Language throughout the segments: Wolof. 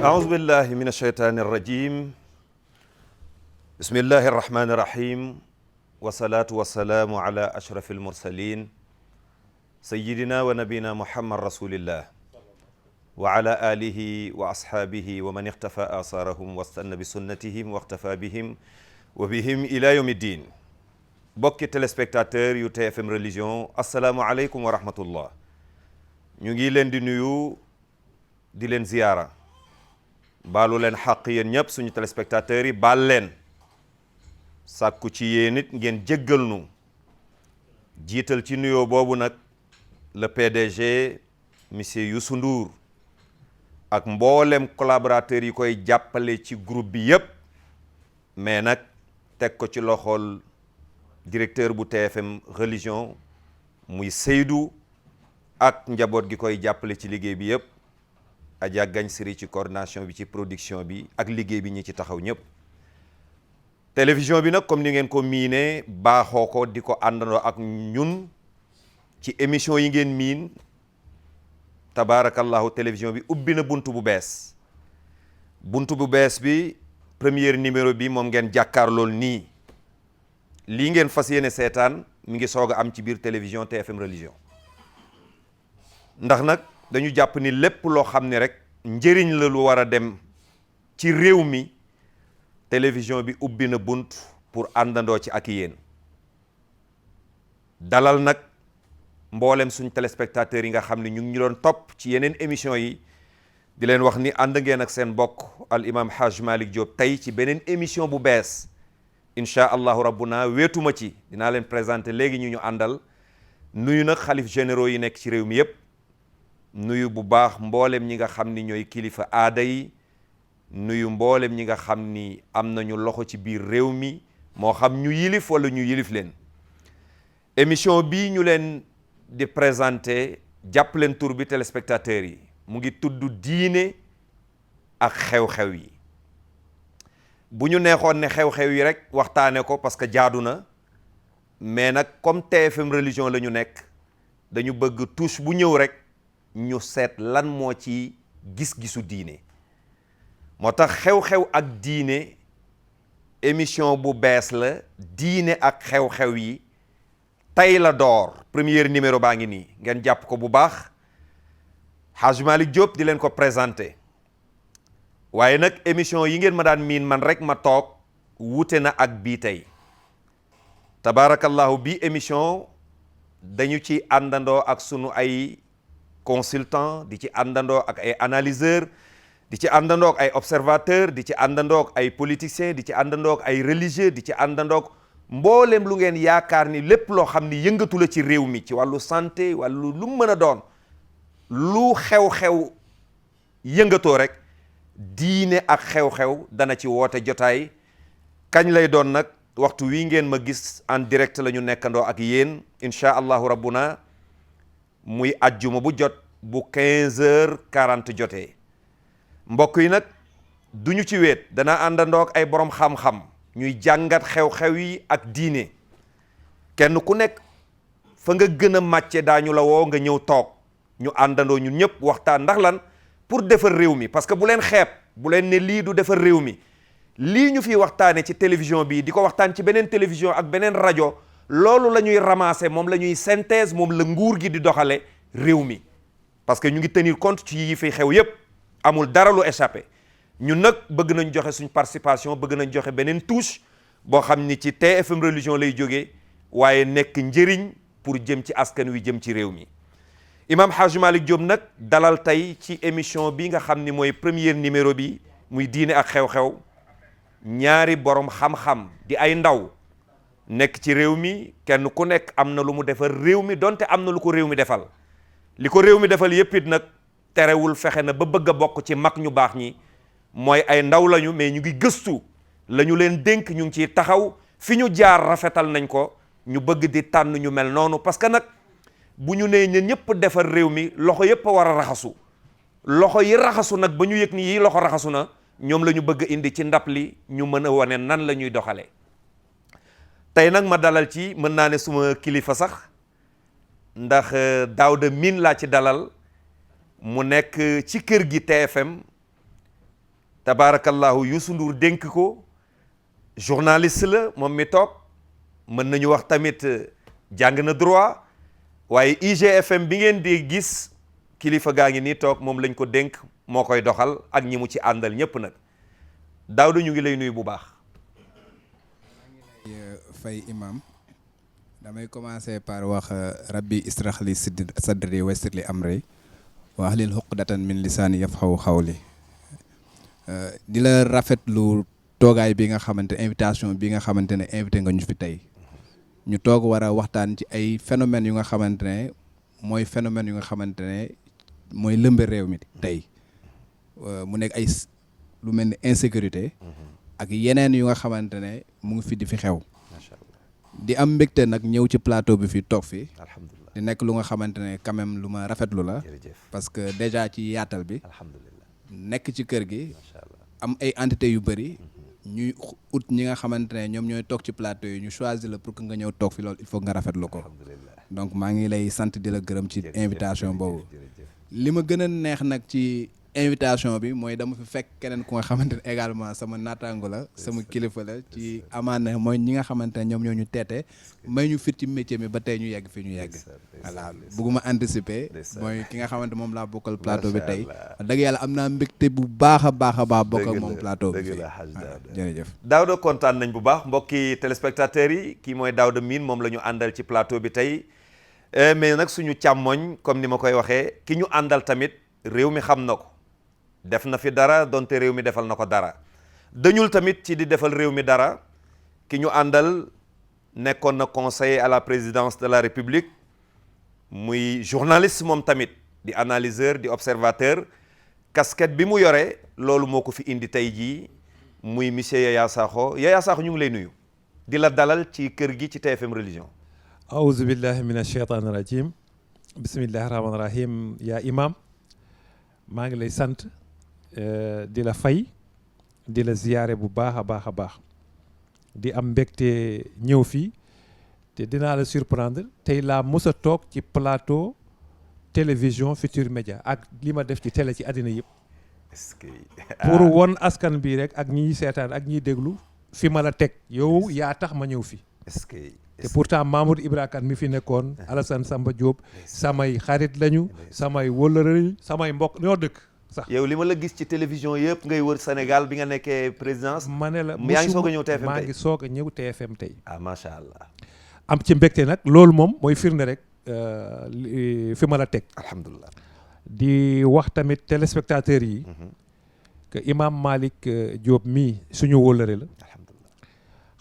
أعوذ بالله من الشيطان الرجيم بسم الله الرحمن الرحيم والصلاة والسلام على أشرف المرسلين سيدنا ونبينا محمد رسول الله وعلى آله وأصحابه ومن اقتفى آثارهم واستنى بسنتهم واقتفى بهم وبهم إلى يوم الدين. Bokki téléspectateur yu TFM religion assalaamu aleykum wa rahmatullah. ñu ngi leen di nuyu di leen ziyaara baalu leen xaq yéen ñëpp suñu téléspectateurs yi baal leen sàkku ci yéen it ngeen jéggal nu jiital ci nuyoo boobu nag le PDG monsieur Youssou Ndour ak mboolem collaborateurs yi koy jàppale ci groupe bi yëpp mais nag teg ko ci loxol directeur bu TFM religion muy Seydou ak njaboot gi koy jàppale ci liggéey bi yëpp Adja Gagne Siri ci coordination bi ci production bi ak liggéey bi ñi ci taxaw ñëpp. télévision bi nag comme ni ngeen ko miinee baaxoo ko di ko àndandoo ak ñun ci émission yi ngeen miin tabaarakallahu télévision bi ubbi na buntu bu bees bi premier numéro bi moom ngeen jàkkaarlool nii lii ngeen fas yéene seetaan mi ngi soog a am ci biir télévision TFM religion ndax nag dañu jàpp ni lépp loo xam ne rek njëriñ la lu war a dem ci réew mi télévision bi ubbi na bunt pour àndandoo ci ak yéen dalal nag mboolem suñ téléspectateurs yi nga xam ne ñu ngi ñu doon topp ci yeneen émission yi di leen wax ni ànd ngeen ak seen bokk al imam Haj Malick Diop tey ci beneen émission bu bees incha allahu rabbuna weetuma ci dinaa leen présenter léegi ñu àndal nuyu nag xalif généraux yi nekk ci réew mi yépp nuyu bu baax mboolem ñi nga xam ni ñooy kilifa aada yi nuyu mboolem ñi nga xam ni am nañu loxo ci biir réew mi moo xam ñu yilif wala ñu yilif leen émission bii ñu leen di présenter jàpp leen tur bi téléspectateurs yi mu ngi tudd diine ak xew-xew yi bu ñu neexoon ne xew-xew yi rek waxtaane ko parce que jaadu na mais nag comme TFM religion la ñu nekk dañu bëgg touche bu ñëw rek ñu seet lan moo ci gis-gisu diine moo tax xew-xew ak diine émission bu bees la diine ak xew-xew yi tey la door premier numéro baa ngi nii ngeen jàpp ko bu baax Haj Malick Diop di leen ko présenté waaye nag émission yi ngeen ma daan miin man rek ma toog wuute na ak bii tey tabaarakallahu bii émission dañu ci àndandoo ak sunu ay consultant di ci àndandoo ak ay analyseur di ci àndandoo ak ay observateur di ci àndandoo ak ay politiciens di ci àndandoo ak ay religieux di ci àndandoo ak mboolem lu ngeen yaakaar ni lépp loo xam ni yëngatu la ci réew mi ci wàllu santé wàllu lu mën a doon lu xew-xew yëngatoo rek diine ak xew-xew dana ci woote jotaay kañ lay doon nag waxtu wi ngeen ma gis en direct la ñu nekkandoo ak yéen incha allahu rabbuna muy ajjuma bu jot bu 15h40 jotee mbokk yi nag duñu ci weet dana àndandoo ak ay borom xam-xam ñuy jàngat xew-xew yi ak diine kenn ku nekk fa nga gën a màcce daañu la woo nga ñëw toog ñu àndandoo ñun ñëpp waxtaan ndax lan pour defar réew mi parce que bu leen xeeb bu leen ne lii du defar réew mi lii ñu fi waxtaane ci télévision bi di ko waxtaan ci beneen télévision ak beneen rajo loolu la ñuy ramasser moom la ñuy synthèse moom la nguur gi di doxale réew mi parce que ñu ngi tenir compte ci yi fi xew yépp amul dara lu échappé ñun nag bëgg nañ joxe suñ participation bëgg nañ joxe beneen touche boo xam ni ci TFM religion lay jógee waaye nekk njëriñ pour jëm ci askan wi jëm ci réew mi imam Haj Malick Diop nag dalal tey ci émission bi nga xam ni mooy premier numéro bi muy diine ak xew-xew ñaari borom xam-xam di ay ndaw nekk ci réew mi kenn ku nekk am na lu mu defal réew mi donte am na lu ko réew mi defal li ko réew mi defal yépp it nag terewul fexe na ba bëgg a bokk ci mag ñu baax ñi mooy ay ndaw lañu mais ñu ngi gëstu la ñu leen dénk ñu ngi ciy taxaw fi ñu jaar rafetal nañ ko ñu bëgg di tànn ñu mel noonu parce que nag bu ñu nee ñun ñëpp defar réew mi loxo yëpp a war a raxasu loxo yi raxasu nag ba ñu yëg ni yi loxo raxasu na ñoom la ñu bëgg indi ci ndab li ñu mën a wane nan la ñuy doxalee tey nag ma dalal ci mën naa ne suma kilifa sax ndax Daouda Mine laa ci dalal mu nekk ci kër gi TFM tabaarakallahu Youssou Ndour dénk ko journaliste la moom mi toog mën nañu wax tamit jàng na droit waaye IGFM bi ngeen di gis kilifa gaa ngi nii toog moom lañ ko dénk moo koy doxal ak ñi mu ci àndal ñépp nag Daouda ñu ngi lay nuyu bu baax. fay imam damay commencer par wax rabbi israh li sadri wa yassir li amri wa ahlil uqdatan min lisaani yafqahu qawli di la rafetlu toogaay bi nga xamante invitation bi nga xamante ne invité nga ñu fi tey ñu toog war a waxtaan ci ay phénomènes yu nga xamante ne mooy phénomènes yu nga xamante ne mooy lëmbe réew mi tey mu nekk ay lu mel ni insécurité ak yeneen yu nga xamante ne mu ngi fi di fi xew di am mbégte nag ñëw ci plateau bi fi toog fi alhamdulilah di nekk lu nga xamante ne quand même lu ma rafetlu la parce que déjà ci yaatal bi alhamdulilah nekk ci kër gi am ay entités yu bëri ñuy ut ñi nga xamante ne ñoom ñooy toog ci plateau yi ñu choisir la pour que nga ñëw toog fi loolu il faut nga rafetlu ko donc maa ngi lay sant di la gërëm ci invitation boobu li ma gën a neex nag ci invitation bi mooy dama fi fekk keneen ku nga xamante ne également sama naataango la sama kilifa la ci amaana mooy ñi nga xamante ne ñoom ñoo ñu teete may ñu fit ci métier mi ba tey ñu yegg fi ñu yegg voilà bëgguma anticiper mooy ki nga xamante moom laa bokkal plateau bi tey dëgg yàlla am naa mbégte bu baax a baax a baax bokk ak moom plateau bi fii jërëjëf Daouda kontaan nañ bu baax mbokki téléspectateurs yi kii mooy Daouda Mine moom la ñu àndal ci plateau bi tey mais nag suñu càmmoñ comme ni ma koy waxee ki ñu àndal tamit réew mi xam na ko def na fi dara donte réew mi defal na ko dara dañul tamit ci di defal réew mi dara ki ñu àndal nekkoon na conseiller à la présidence de la République muy journaliste moom tamit di analyseur di observateur casquette bi mu yore loolu moo ko fi indi tey jii muy monsieur Yaya Sakho ñu ngi lay nuyu di la dalal ci kër gi ci TFM religion aouzu billahi min asheytaani rajim bismillahi rahmaani rahim yaa imam maa ngi lay sant di la fay di la ziyaare bu baax a baax a baax di am mbégte ñëw fii te dinaa la surprendre tey laa mës a toog ci plateau télévision Futur Média ak li ma def ci télé ci àddina yëpp est-ce que pour won askan bi rek ak ñiy seetaan ak ñiy déglu fi ma la teg yow yaa tax ma ñëw fi est-ce que te pourtant Mamour Ibra Kane mi fi nekkoon Alassane Samba Diop samay xarit lañu samay wëllëre lañu samay mbokk ñoo dëkk sax yow li ma la gis ci télévision yëpp ngay wër Sénégal bi nga nekkee présidence ma ne la yaa ngi soog a ñëw TFM tey maa ngi soog a ñëw TFM tey macha allah am ci mbégte nag loolu moom mooy firnde rek fi ma la teg alhamdulilah di wax tamit téléspectateurs yi que Imam Malick Diop mii suñu wëllëre la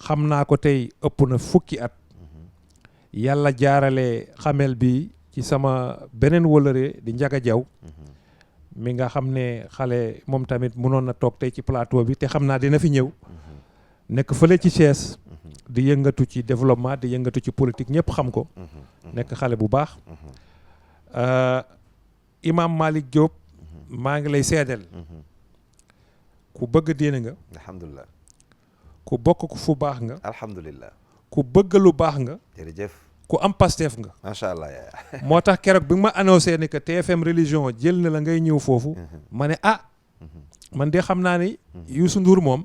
xam naa ko tey ëpp na fukki at yàlla jaarale xamel bi ci sama beneen wëllëre di Njaga Jaw mi nga xam ne xale moom tamit mënoon na toog tey ci plateau bi te xam naa dina fi ñëw nekk fële ci Thiès di yëngatu ci développement di yëngatu ci politique ñëpp xam ko nekk xale bu baax Imam Malick Diop maa ngi lay seedeel ku bëgg diine nga alhamdulilah ku bokk fu baax nga alhamdulilah ku bëgg lu baax nga jërëjëf ku am Pastef nga macha allah moo tax keroog bi ma annoncé ni que TFM religion jël na la ngay ñëw foofu ma ne man de xam naa ni Youssou Ndour moom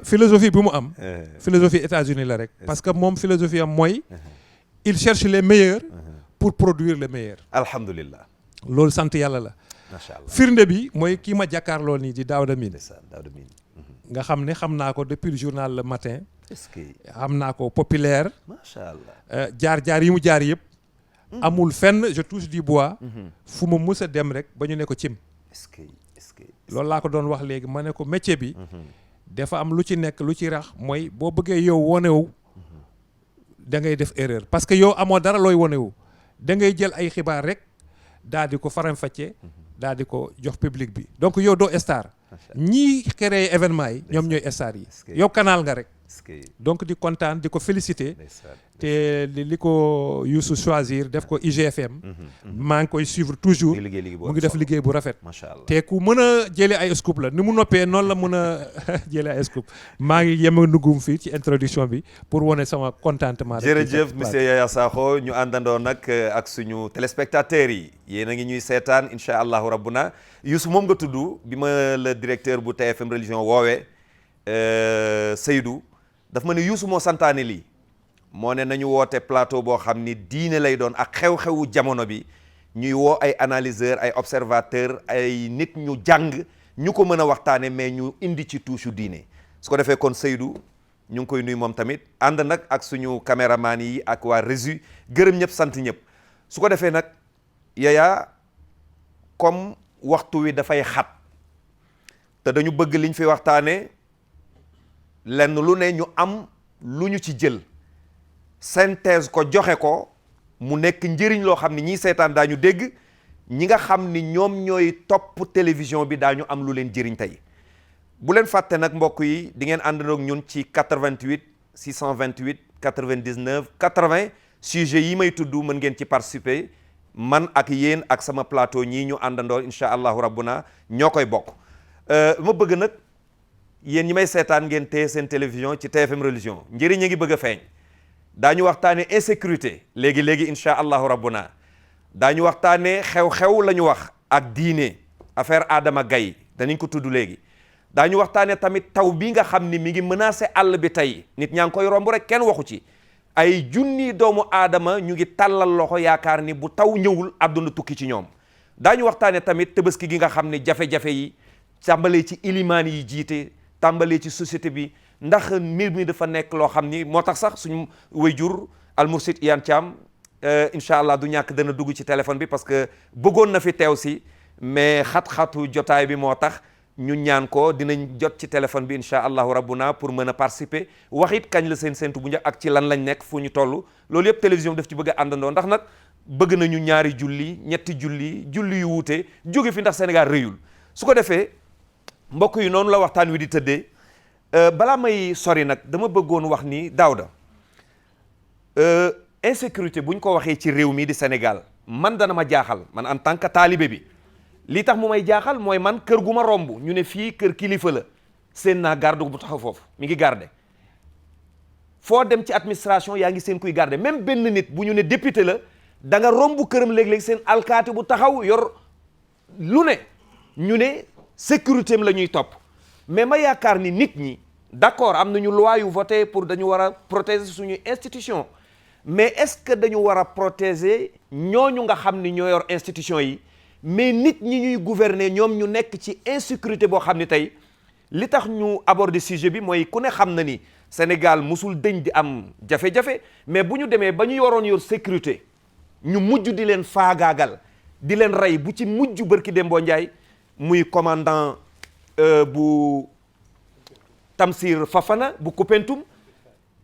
philosophie bi mu am philosophie États-Unis la rek parce que moom philosophie am mooy il cherche les meilleurs pour produire les meilleurs alhamdulilah loolu sant yàlla la macha allah firnde bi mooy kii ma jàkkaarloo nii di Daouda Mine Daouda Mine nga xam ne xam naa ko depuis le journal Le Matin est-ce que xam naa ko populaire macha allah jaar-jaar yi mu jaar yëpp amul fenn je touche du bois fu ma mus a dem rek ba ñu ne ko cim est-ce que loolu laa ko doon wax léegi ma ne ko métier bi dafa am lu ci nekk lu ci rax mooy boo bëggee yow wonewu da ngay def erreur parce que yow amoo dara looy wonewu da ngay jël ay xibaar rek daal di ko faram-fàccee daal di ko jox public bi donc yow doo star ñii créé événement yi ñoom ñooy star yi yow canal nga rek donc di kontaan di ko féliciter ndeysaan. te li ko Youssou choisir def ko IGFM maa ngi koy suivre toujours Di liggéey bu mu ngi def liggéey bu rafet macha allah. te ku mën a jëlee ay scoop la ni mu noppee noonu la mën a jëlee ay scoop maa ngi yem a nugum fii ci introduction bi pour wane sama contentement rek jërëjëf monsieur Yaya Sakho ñu àndandoo nag ak suñu téléspectateurs yi yéen a ngi ñuy seetaan incha allahu rabbuna Youssou moom nga tudd bi ma le directeur bu TFM religion woowee Seydou daf ma ne Youssou moo santaane lii moo ne nañu woote plateau boo xam ni diine lay doon ak xew-xewu jamono bi ñuy woo ay analyseurs ay observateurs ay nit ñu jàng ñu ko mën a waxtaane mais ñu indi ci touche diine su ko defee kon Seydou ñu ngi koy nuyu moom tamit ànd nag ak suñu caméraman yi ak waa Résu gërëm ñëpp sant ñëpp su ko defee nag Yaya comme waxtu wi dafay xat te dañu bëgg liñ fi waxtaane lenn lu ne ñu am lu ñu ci jël synthèse ko joxe ko mu nekk njëriñ loo xam ne ñii seetaan daañu dégg ñi nga xam ni ñoom ñooy topp télévision bi daañu am lu leen jëriñ tey bu leen fàtte nag mbokk yi di ngeen àndandoo ak ñun ci 88 628 99 80 sujet yi may tudd mën ngeen ci participer man ak yéen ak sama plateau ñii ñu àndandoo incha allahu rabbuna ñoo koy bokk ma bëgg nag yéen ñi may seetaan ngeen téye seen télévision ci TFM religion njëriñ a ngi bëgg a feeñ daañu waxtaane insécurité léegi incha allahu rabbuna daañu waxtaane xew-xew la ñu wax ak diine affaire Adama Gaye danañ ko tudd léegi daañu waxtaane tamit taw bi nga xam ni mi ngi menacé àll bi tey nit ñaa ngi koy romb rek kenn waxu ci ay junni doomu aadama ñu ngi tàllal loxo yaakaar ni bu taw ñëwul àdduna tukki ci ñoom daañu waxtaane tamit tabaski gi nga xam ni jafe-jafe yi tàmbalee ci ilimaan yi jiite tàmbalee ci société bi ndax mbir mi dafa nekk loo xam ni moo tax sax suñu wayjur almursid Iyane Thiam incha allah du ñàkk dana dugg ci téléphone bi parce que bëggoon na fi teew si mais xat-xatu jotaay bi moo tax ñu ñaan ko dinañ jot ci téléphone bi incha allahu rabbuna pour mën a participer wax it kañ la seen séntu bu njëkk ak ci lan lañ nekk fu ñu toll loolu yëpp télévision daf ci bëgg a àndandoo ndax nag bëgg nañu ñaari julli ñetti julli yu wuute jóge fi ndax Sénégal réyul su ko defee mbokk yi noonu la waxtaan wi di tëddee balaa may sori nag dama bëggoon wax ni Daouda insécurité buñ ko waxee ci réew mi di Sénégal man dana ma jaaxal man en tant que taalibe bi li tax mu may jaaxal mooy man kër gu ma romb ñu ne fii kër kilifa la seen naa garde bu taxaw foofu mi ngi garde foo dem ci administration yaa ngi seen kuy garde même benn nit bu ñu ne député la da nga romb këram léeg-léeg seen alkaati bu taxaw yor lu ne ñu ne sécurité am la ñuy topp mais ma yaakaar ni nit ñi d'accord am nañu loi yu voté pour dañu war a protéger suñu institution mais est-ce que dañu war a protéger ñooñu nga xam ni ñoo yor institution yi mais nit ñi ñuy gouverner ñoom ñu nekk ci insécurité boo xam ni tey li tax ñu aborder sujet bi mooy ku ne xam na ni Sénégal musul dëñ di am jafe-jafe mais bu ñu demee ba ñu yoroon yor sécurité ñu mujj di leen faagaagal di leen rey bu ci mujj bërki Dembo Ndiaye muy commandant bu Tamsir Fafana bu Koupentoum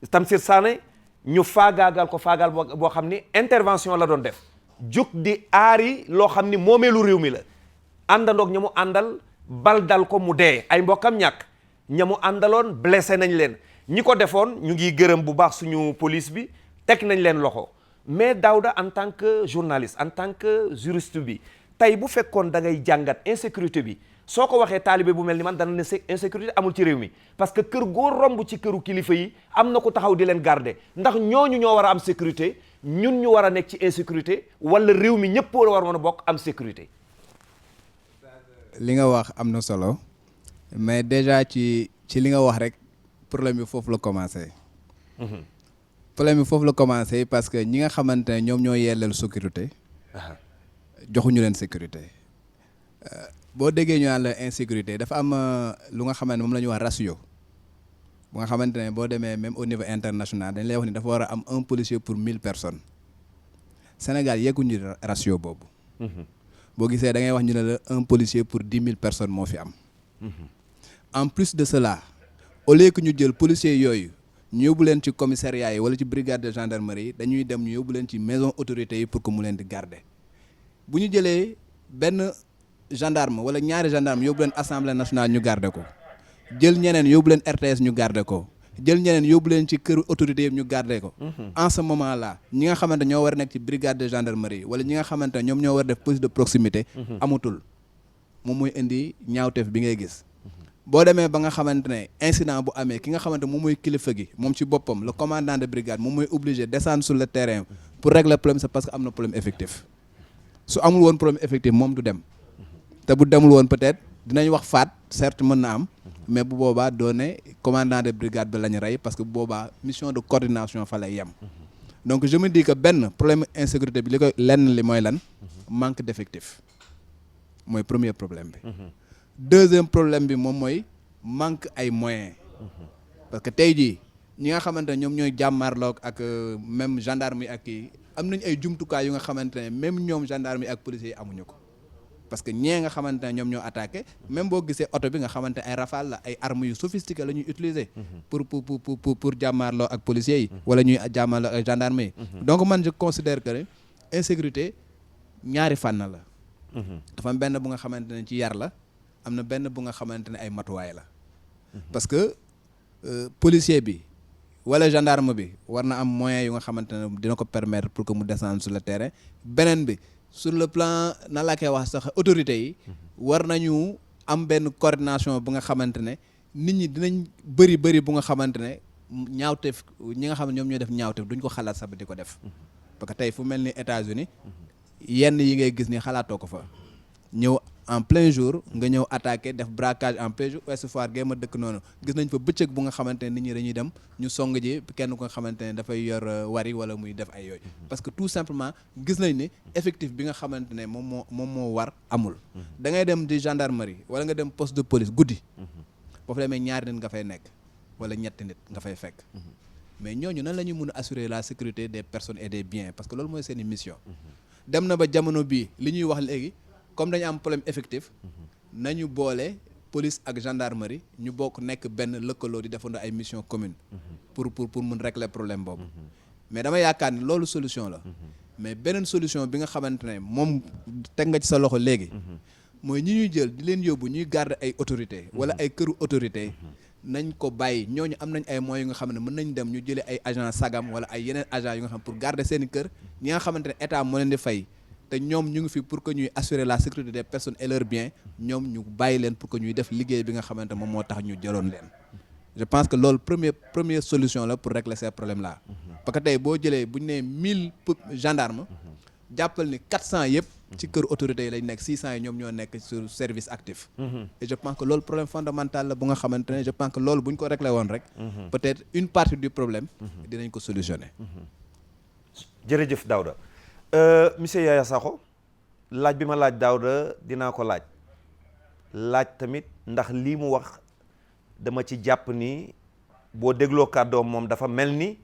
Tamsir Sané ñu faagaagal ko faagal boo xam ni intervention la doon def jóg di aari loo xam ni moomeelu réew mi la àndandoog ña mu àndal bal dal ko mu dee ay mbokkam ñàkk ña mu àndaloon blessé nañ leen ñi ko defoon ñu ngi gërëm bu baax suñu police bi teg nañ leen loxo mais Daouda en tant que journaliste en tant que juriste bi tey bu fekkoon da ngay jàngat insécurité bi soo ko waxee taalibe bu mel ni man dana ne insécurité amul ci réew mi parce que kër goo romb ci këru kilifa yi am na ku taxaw di leen garder ndax ñooñu ñoo war a am sécurité ñun ñu war a nekk ci insécurité wala réew mi ñëpp war mën a bokk am sécurité. li nga wax am na solo mais déjà ci li nga wax rek problème bi foofu la commencé. problème bi foofu la commencé parce que ñi nga xamante ne ñoom ñoo yelleel sécurité. joxuñu leen sécurité. boo déggee ñu naan la insécurité dafa am lu nga xamante ne moom la ñuy wax ratio bu nga xamante ne boo demee même au niveau international dañ lay wax ni dafa war a am 1 policier pour 1000 personnes Sénégal yegguñu ratio boobu. boo gisee da ngay wax ñu ne la 1 policier pour 10 000 personnes moo fi am. en plus de cela au lieu que ñu jël policiers yooyu ñu yóbbu leen ci commissariat yi wala ci brigade de gendarmerie yi dañuy dem ñu yóbbu leen ci maison autorité yi pour que mu leen di garder bu ñu jëlee benn gendarme wala ñaari gendarme yóbbu leen assemblée nationale ñu garder ko jël ñeneen yóbbu leen RTS ñu garder ko jël ñeneen yóbbu leen ci këru autorité yëpp ñu garder ko. En ce moment là ñi nga xamante ñoo war a nekk ci brigade de gendarmerie wala ñi nga xamante ne ñoom ñoo war a def police de proximité. amatul moom mooy indi ñaawteef bi ngay gis. boo demee ba nga xamante ne incident bu amee ki nga xamante moom mooy kilifa gi moom ci boppam le commandant de brigade moom mooy obligé descendre sur le terrain pour régler le problème c'est parce que am na problème effectif su amul woon problème effectif moom du dem te bu demul woon peut-être dinañ wax faat certes mën na am mais bu boobaa doone commandant de brigade bi la ñu rey parce que bu boobaa mission de coordination fa lay yem donc je me dis que benn problème insécurité bi li koy lenn li mooy lan manque d'effectif mooy premier problème bi deuxième problème bi moom mooy manque ay moyens parce que tey jii ñi nga xamante ne ñoom ñooy jàmmarloog ak même gendarme yi ak kii am nañ ay jumtukaay yu nga xamante ne même ñoom gendarme yi ak policiers yi amuñu ko parce que ñee nga xamante ne ñoom ñoo attaqué même boo gisee oto bi nga xamante ay rafale la ay armes yu sophistiquées la ñuy utiliser pour jàmmarloo ak policiers yi wala ñuy jàmmarloo ak gendarme yi donc man je considère que insécurité ñaari fànn la dafa am benn bu nga xamante ne ci yar la am na benn bu nga xamante ne ay matuwaay la parce que policier bi wala gendarme bi war na am moyen yu nga xamante ne dina ko permettre pour que mu descendre sur le terrain beneen bi sur le plan na laa koy wax sax autorités yi war nañu am benn coordination bu nga xamante ne nit ñi dinañ bëri bu nga xamante ne ñaawteef ñi nga xam ne ñoom ñooy def ñaawteef duñ ko xalaat sax di ko def parce que tey fu mel ni États-Unis yenn yi ngay gis ni xalaatoo ko fa ñëw en plein jour nga ñëw attaqué def braquage en plein jour Ouest Foire gee ma dëkk noonu gis nañ fa bëccëg bu nga xamante ne nit ñi dañuy dem ñu song ji kenn ku nga xamante ne dafay yor wari wala muy def ay yooyu parce que tout simplement gis nañ ni effectif bi nga xamante ne moom moo war amul da ngay dem di gendarmerie wala nga dem poste de police guddi boo fa demee ñaari nit nga fay nekk wala ñetti nit nga fay fekk mais ñooñu nan la ñuy mën a assurer la sécurité des personnes et des biens parce que loolu mooy seeni mission dem na ba jamono bii li ñuy wax léegi comme dañu am problème effectif nañu boole police ak gendarmerie ñu bokk nekk benn lëkkaloo di defandoo ay mission commune pour mun régler problème boobu mais dama yaakaar ni loolu solution la mais beneen solution bi nga xamante ne moom teg nga ci sa loxo léegi mooy ñi ñuy jël di leen yóbbu ñuy garder ay autorité wala ay këru autorité nañ ko bàyyi ñooñu am nañ ay moyens yu nga xam ne mën nañ dem ñu jëlee ay agent sagam wala ay yeneen agent yu nga xam pour garder seeni kër ñi nga xamante ne état moo leen di fay te ñoom ñu ngi fi pour que ñuy assurer la sécurité des personnes et leurs biens ñoom ñu bàyyi leen pour que ñuy def liggéey bi nga xamante moom moo tax ñu jëloon leen je pense que loolu première solution la pour régler ces problèmes là parce que tey boo jëlee bu ñu nee 1000 gendarmes jàppal ni 400 yëpp ci kër autorités yi lañ nekk 600 yi ñoom ñoo nekk sur service actif et je pense que loolu problème fondamental la bu nga xamante ne je pense que loolu bu ñu ko réglé woon rek peut-être une partie du problème dinañ ko solutionner jërëjëf Daouda monsieur Yaya Sakho laaj bi ma laaj Daouda dinaa ko laaj tamit ndax lii mu wax dama ci jàpp ni boo dégloo kàddoom moom dafa mel ni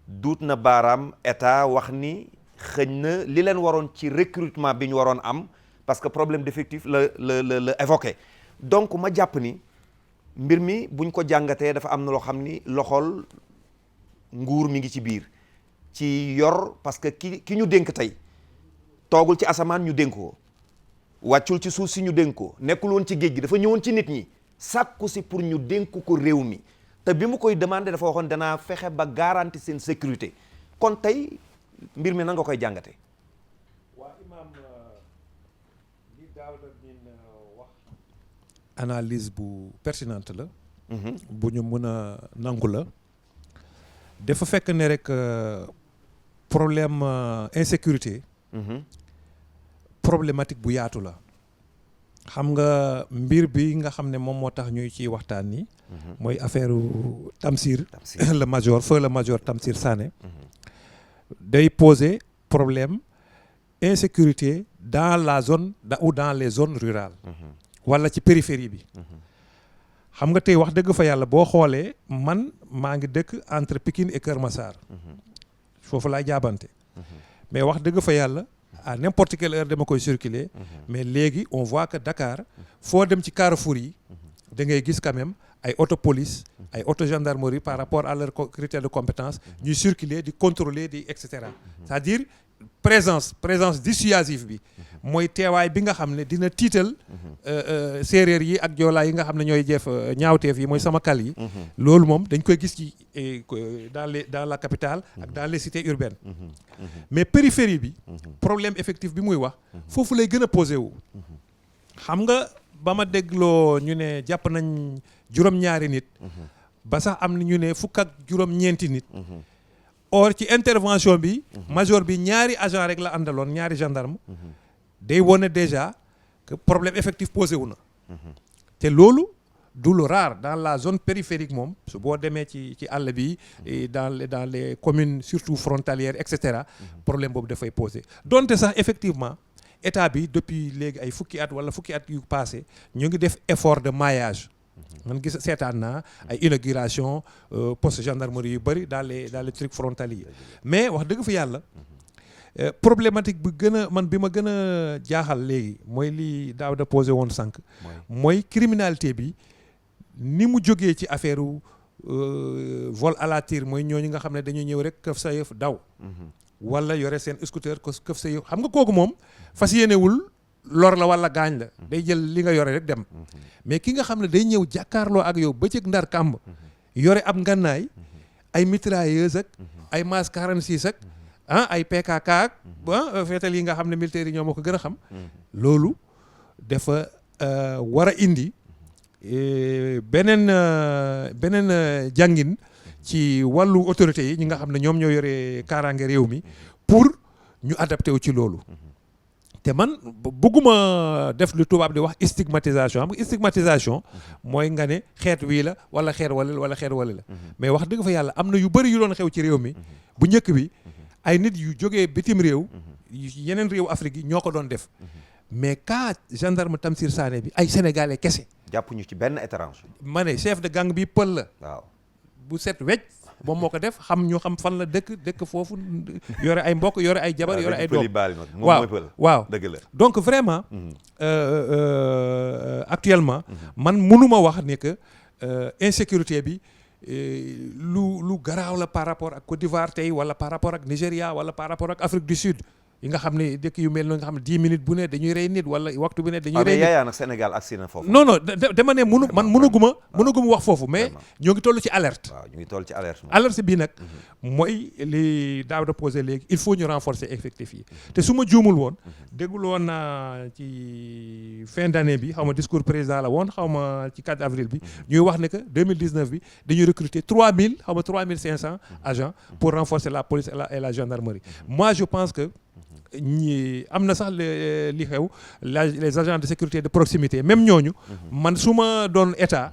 duut na baaraam état wax ni xëñ na li leen waroon ci recrutement bi ñu waroon am parce que problème d'effectif la évoqué donc ma jàpp ni mbir mi buñ ko jàngatee dafa am na loo xam ni loxol nguur mi ngi ci biir ci yor parce que ki ñu dénk tey toogul ci asamaan ñu dénk ko wàccul ci suuf si ñu dénk ko nekkul woon ci géej gi dafa ñëwoon ci nit ñi sàkku si pour ñu dénk ko réew mi te bi mu koy demandé dafa waxoon danaa fexe ba garantir seen sécurité kon tey mbir mi nan nga koy jàngate waa imaam li Daouda min wax analyse bu pertinente la bu ñu mën a nangu la dafa fekk ne rek problème insécurité problématique bu yaatu la xam nga mbir bi nga xam ne moom moo tax ñuy ciy waxtaan ni mooy affaire Tamsir le major feu le major Tamsir Sané day poser problème insécurité dans la zone ou dans les zones rurales wala ci périphérie bi xam nga tey wax dëgg fa yàlla boo xoolee man maa ngi dëkk entre Pikine et Kër Massar foofu laay jaabante mais wax dëgg fa yàlla à n'importe quelle heure dama koy circuler mais léegi on voit que Dakar foo dem ci carrefour yi da ngay gis quand même ay auto police ay auto gendarmerie par rapport à leur critère de compétence ñuy circuler di contrôler di et cetera c'est-à-dire présence dissuasive bi mooy teewaay bi nga xam ne dina tiital séeréer yi ak joolaa yi nga xam ne ñooy jëf ñaawteef yi mooy sama kal yi loolu moom dañ koy gis ci dans la capitale ak dans les cités urbaines mais périphérie bi problème effectif bi muy wax foofu lay gën a posé wu xam nga ba ma dégloo ñu ne jàpp nañ juróom-ñaari nit ba sax am na ñu ne fukk ak juróom-ñeenti nit or ci intervention bi major bi ñaari agent rek la àndaloon ñaari gendarme day wone déjà que problème effectif posé wu na te loolu du lu rare dans la zone périphérique moom su boo demee ci àll bi dans les communes surtout frontalières et cetera problème boobu dafay posé donte sax effectivement état bi depuis léegi ay fukki at wala fukki at yu passé ñu ngi def effort de maillage man gis seetaan naa ay inauguration poste gendarmerie yu bëri dans les trucs frontaliers mais wax dëgg fa yàlla problématique bi gën a man bi ma gën a jaaxal léegi mooy li daaw da posé woon sànq mooy criminalité bi ni mu jógee ci affaire vol à la tire mooy ñooñu nga xam ne dañu ñëw rek këf sa yëf daw wala yore seen scooter ko këf sa yëf xam nga kooku moom fas yéenewul lor la wala gaañ la day jël li nga yore rek dem mais ki nga xam ne day ñëw jàkkaarloo ak yow bëccëg ndar kàmb yore ab ngannaay ay mitrailleuse ak ay MAS 46 ak ay PKK ak feetal yi nga xam ne militaires yi ñoo ma ko gën a xam loolu dafa war a indi beneen jàngin ci wàllu autorités yi ñi nga xam ne ñoom ñoo yore kaaraange réew mi pour ñu adapté wu ci loolu te man bëgguma def lu tubaab di wax stigmatisation xam nga stigmatisation mooy nga ne xeet wii la wala xeet wala xeet wala la mais wax dëgg fa yàlla am na yu bëri yu doon xew ci réew mi bu njëkk bi ay nit yu jógee bitim réew yeneen réew Afrique yi ñoo ko doon def mais cas gendarme Tamsir Sané bi ay sénégalais kese. jàppuñu ci benn étranger. ma ne chef de gang bi pël la. waaw bu set wecc moom moo ko def ñu xam fan la dëkk foofu yore ay mbokk yore ay jabar yore ay doom waaw dëgg la donc vraiment actuellement man mënuma wax ne que insécurité bi lu garaaw la par rapport ak Côte d'Ivoire tey wala par rapport ak Nigéria wala par rapport ak Afrique du Sud yi nga xam ne dëkk yu mel noonu nga xam ne 10 minutes bu ne dañuy rey nit wala waxtu bu ne dañuy rey nit. mais nag Sénégal agsi na foofu. non dama ne mënuguma wax foofu mais ñoo ngi toll ci alerte. waaw ñu ngi toll ci alerte. alerte bi nag mooy li daaw da posé léegi il faut ñu renforcer effectif yi te su ma juumul woon déggul woon naa ci fin d'année bi xaw ma discours président la woon xaw ma ci 4 avril bi ñuy wax ne que 2019 bi dañuy recruter 3500 agents pour renforcer la police et la gendarmerie. Moi je pense que ñi am na sax li xew les agents de sécurité de proximité même ñooñu man su ma doon état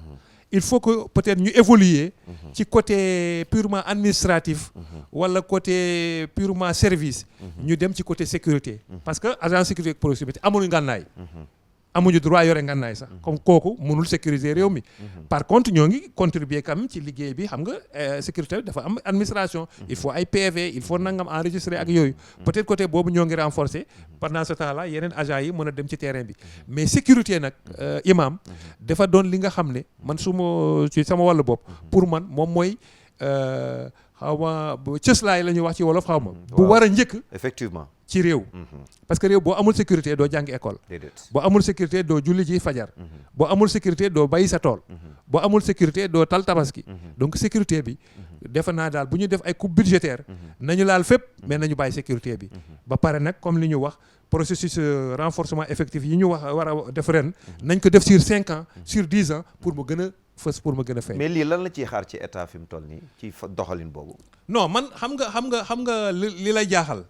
il faut que peut-être ñu évoluer ci côté purement administratif wala côté purement service ñu dem ci côté sécurité parce que agent de sécurité de proximité amuñu ngànnaay amuñu droit yore ngànnaay sax comme kooku mënul sécuriser réew mi par contre ñoo ngi contribuer quand même ci liggéey bi xam nga sécurité bi dafa am administration il faut ay PV il faut nangam enregistrer ak yooyu peut-être côté boobu ñoo ngi renforcer pendant ce temps là yeneen agents yi mën a dem ci terrain bi mais sécurité nag imam dafa doon li nga xam ne man su ma ci sama wàllu bopp pour man moom mooy xaw ma cëslaay la ñuy wax ci wolof xaw ma bu war a njëkk effectivement ci réew parce que réew boo amul sécurité doo jàngi école boo amul sécurité doo julli ji fajar boo amul sécurité doo bàyyi sa tool boo amul sécurité doo tal tabaski donc sécurité bi defe naa daal bu ñu def ay coupe budgétaire nañu laal fépp mais nañu bàyyi sécurité bi ba pare nag comme li ñu wax processus renforcement effectif yi ñu wax war a def ren nañ ko def sur 5 ans sur 10 ans pour mu gën a fës pour mu gën a feeñ. mais lii lan la ciy xaar ci état fi mu toll nii ci doxalin boobu. non man xam nga li lay jaaxal.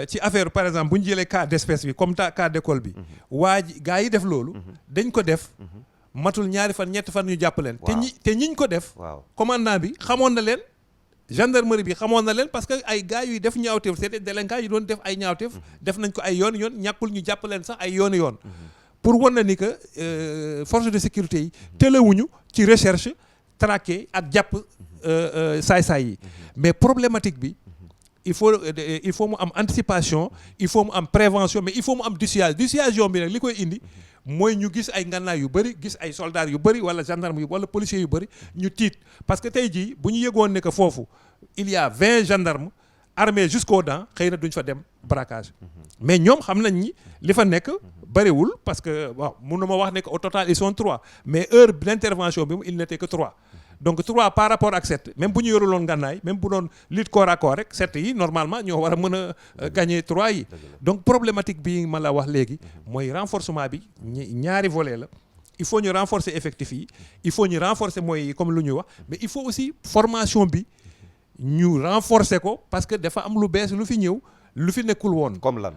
ci affaire par exemple bu ñu jëlee cas d'espèce bi comme cas d'école bi. waa ji gars yi def loolu. dañ ko def. matul ñaari fan ñetti fan ñu jàpp leen. te ñiñ ko def. waaw commandant bi xamoon na leen. gendarmerie bi xamoon na leen parce que ay gars yuy def ñaawteef c'est des délinquants yu doon def ay ñaawteef. def nañ ko ay yoon ñàkkul ñu jàpp leen sax ay yoon. pour wan na ni que force de sécurité yi tëlewuñu ci recherche traquer ak jàpp saay-saay yi mais problématique bi il faut mu am anticipation il faut mu am prévention mais il faut mu am dissuasion bi nag li koy indi mooy ñu gis ay ngànnaay yu bëri gis ay soldats yu bëri wala gendarme yu wala policiers yu bëri ñu tiit parce que tey jii bu ñu yëgoon ne que foofu il y a 20 gendarmes armés jusqu'aux dents xëy na duñ fa dem braquage mais ñoom xam nañ ni li fa nekk bëriwul parce que bon mënu ma wax ne que au total ils sont 3 mais heure d'intervention bi il n'était que 3 donc 3 par rapport ak 7 même bu ñu yoruloon ngànnaay même bu doon lutte corps à corps rek 7 yi normalement ñoo war a mën a gagner 3 yi donc problématique bi ma la wax léegi mooy renforcement bi ñaari volet la il faut ñu renforcer effectif yi il faut ñu renforcer mooy comme lu ñuy wax mais il faut aussi formation bi ñu renforcer ko parce que dafa am lu bees lu fi ñëw lu fi nekkul woon. comme lan.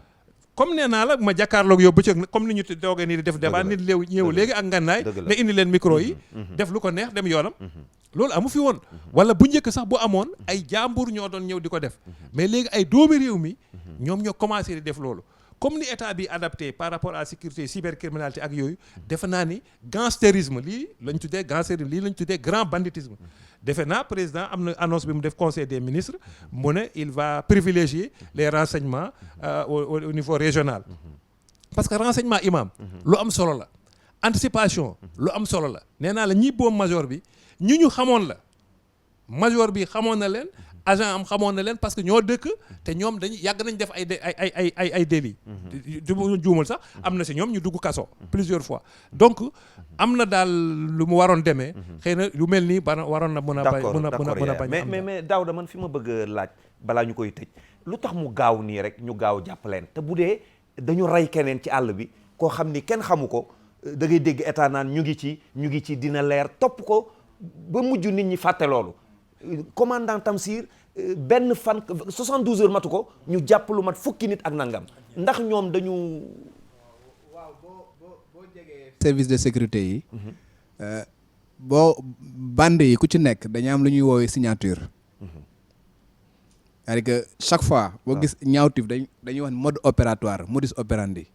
comme nee naa la ma jàkkaarloog yow bëccëg comme ni ñu doogee nii di def débat nit léew ñëw léegi ak ngànnaay ne indi leen micro yi def lu ko neex dem yoonam loolu amu fi woon wala bu njëkk sax bu amoon ay jàmbur ñoo doon ñëw di ko def mais léegi ay doomi réew mi ñoom ñoo commencé di def loolu comme ni état bi adapté par rapport à la sécurité cybercriminalité ak yooyu defe naa ni gangstérisme lii lañ tuddee gangstérisme lii lañ tuddee grand banditisme defe naa président am na annonce bi mu def conseil des ministres mu ne il va privilégier les renseignements au niveau régional parce que renseignement imam lu am solo la anticipation lu am solo la nee naa la ñi boom major bi ñu xamoon la major bi xamoon na leen agent am xamoon na leen parce que ñoo dëkk te ñoom dañu yàgg nañ def ay délits du juumal sax am na si ñoom ñu dugg kaso plusieurs fois donc am na daal lu mu waroon demee xëy na lu mel nii waroon na mën a bañ mais Daouda man fi ma bëgg a laaj balaa ñu koy tëj lu tax mu gaaw nii rek ñu gaaw jàpp leen te bu dee dañu rey keneen ci àll bi koo xam ni kenn xamu ko da ngay dégg état naan ñu ngi ci dina leer topp ko ba mujj nit ñi fàtte loolu commandant Tamsir benn fan 72 heures matu ko ñu jàpp lu mat fukki nit ak nangam ndax ñoom dañu. waaw boo jegee service de sécurité yi. boo bande yi ku ci nekk dañu am lu ñuy woowee signature. c'est-à-dire que chaque fois. boo gis ñaawtif dañuy wax mode opératoire modus operandi.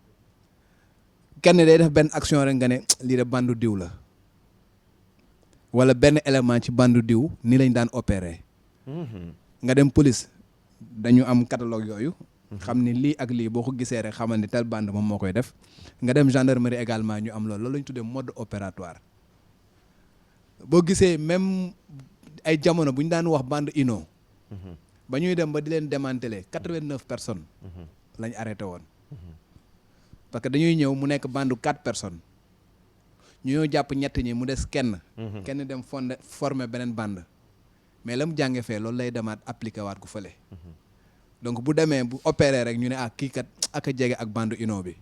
kenn day def benn action rek nga ne lii de bandu diw la. wala benn élément ci bandu diw ni lañ daan opérer. nga dem police dañu am catalogue yooyu xam ni lii ak lii boo ko gisee rek xamal ni tel bande moom moo koy def nga dem gendarmerie également ñu am loolu la ñu tuddee mode opératoire boo gisee même ay jamono bu ñu daan wax bande ino ba ñuy dem ba di leen démanteler 89 personnes lañ arrêté woon parce que dañuy ñëw mu nekk bande 4 personnes ñu ñëw jàpp ñett ñi mu des kenn dem former beneen bande mais la mu jànge fee loolu lay demaat appliqué waat ko fële donc bu demee bu opéré rek ñu ne kii kat ak a jege ak bande ino bi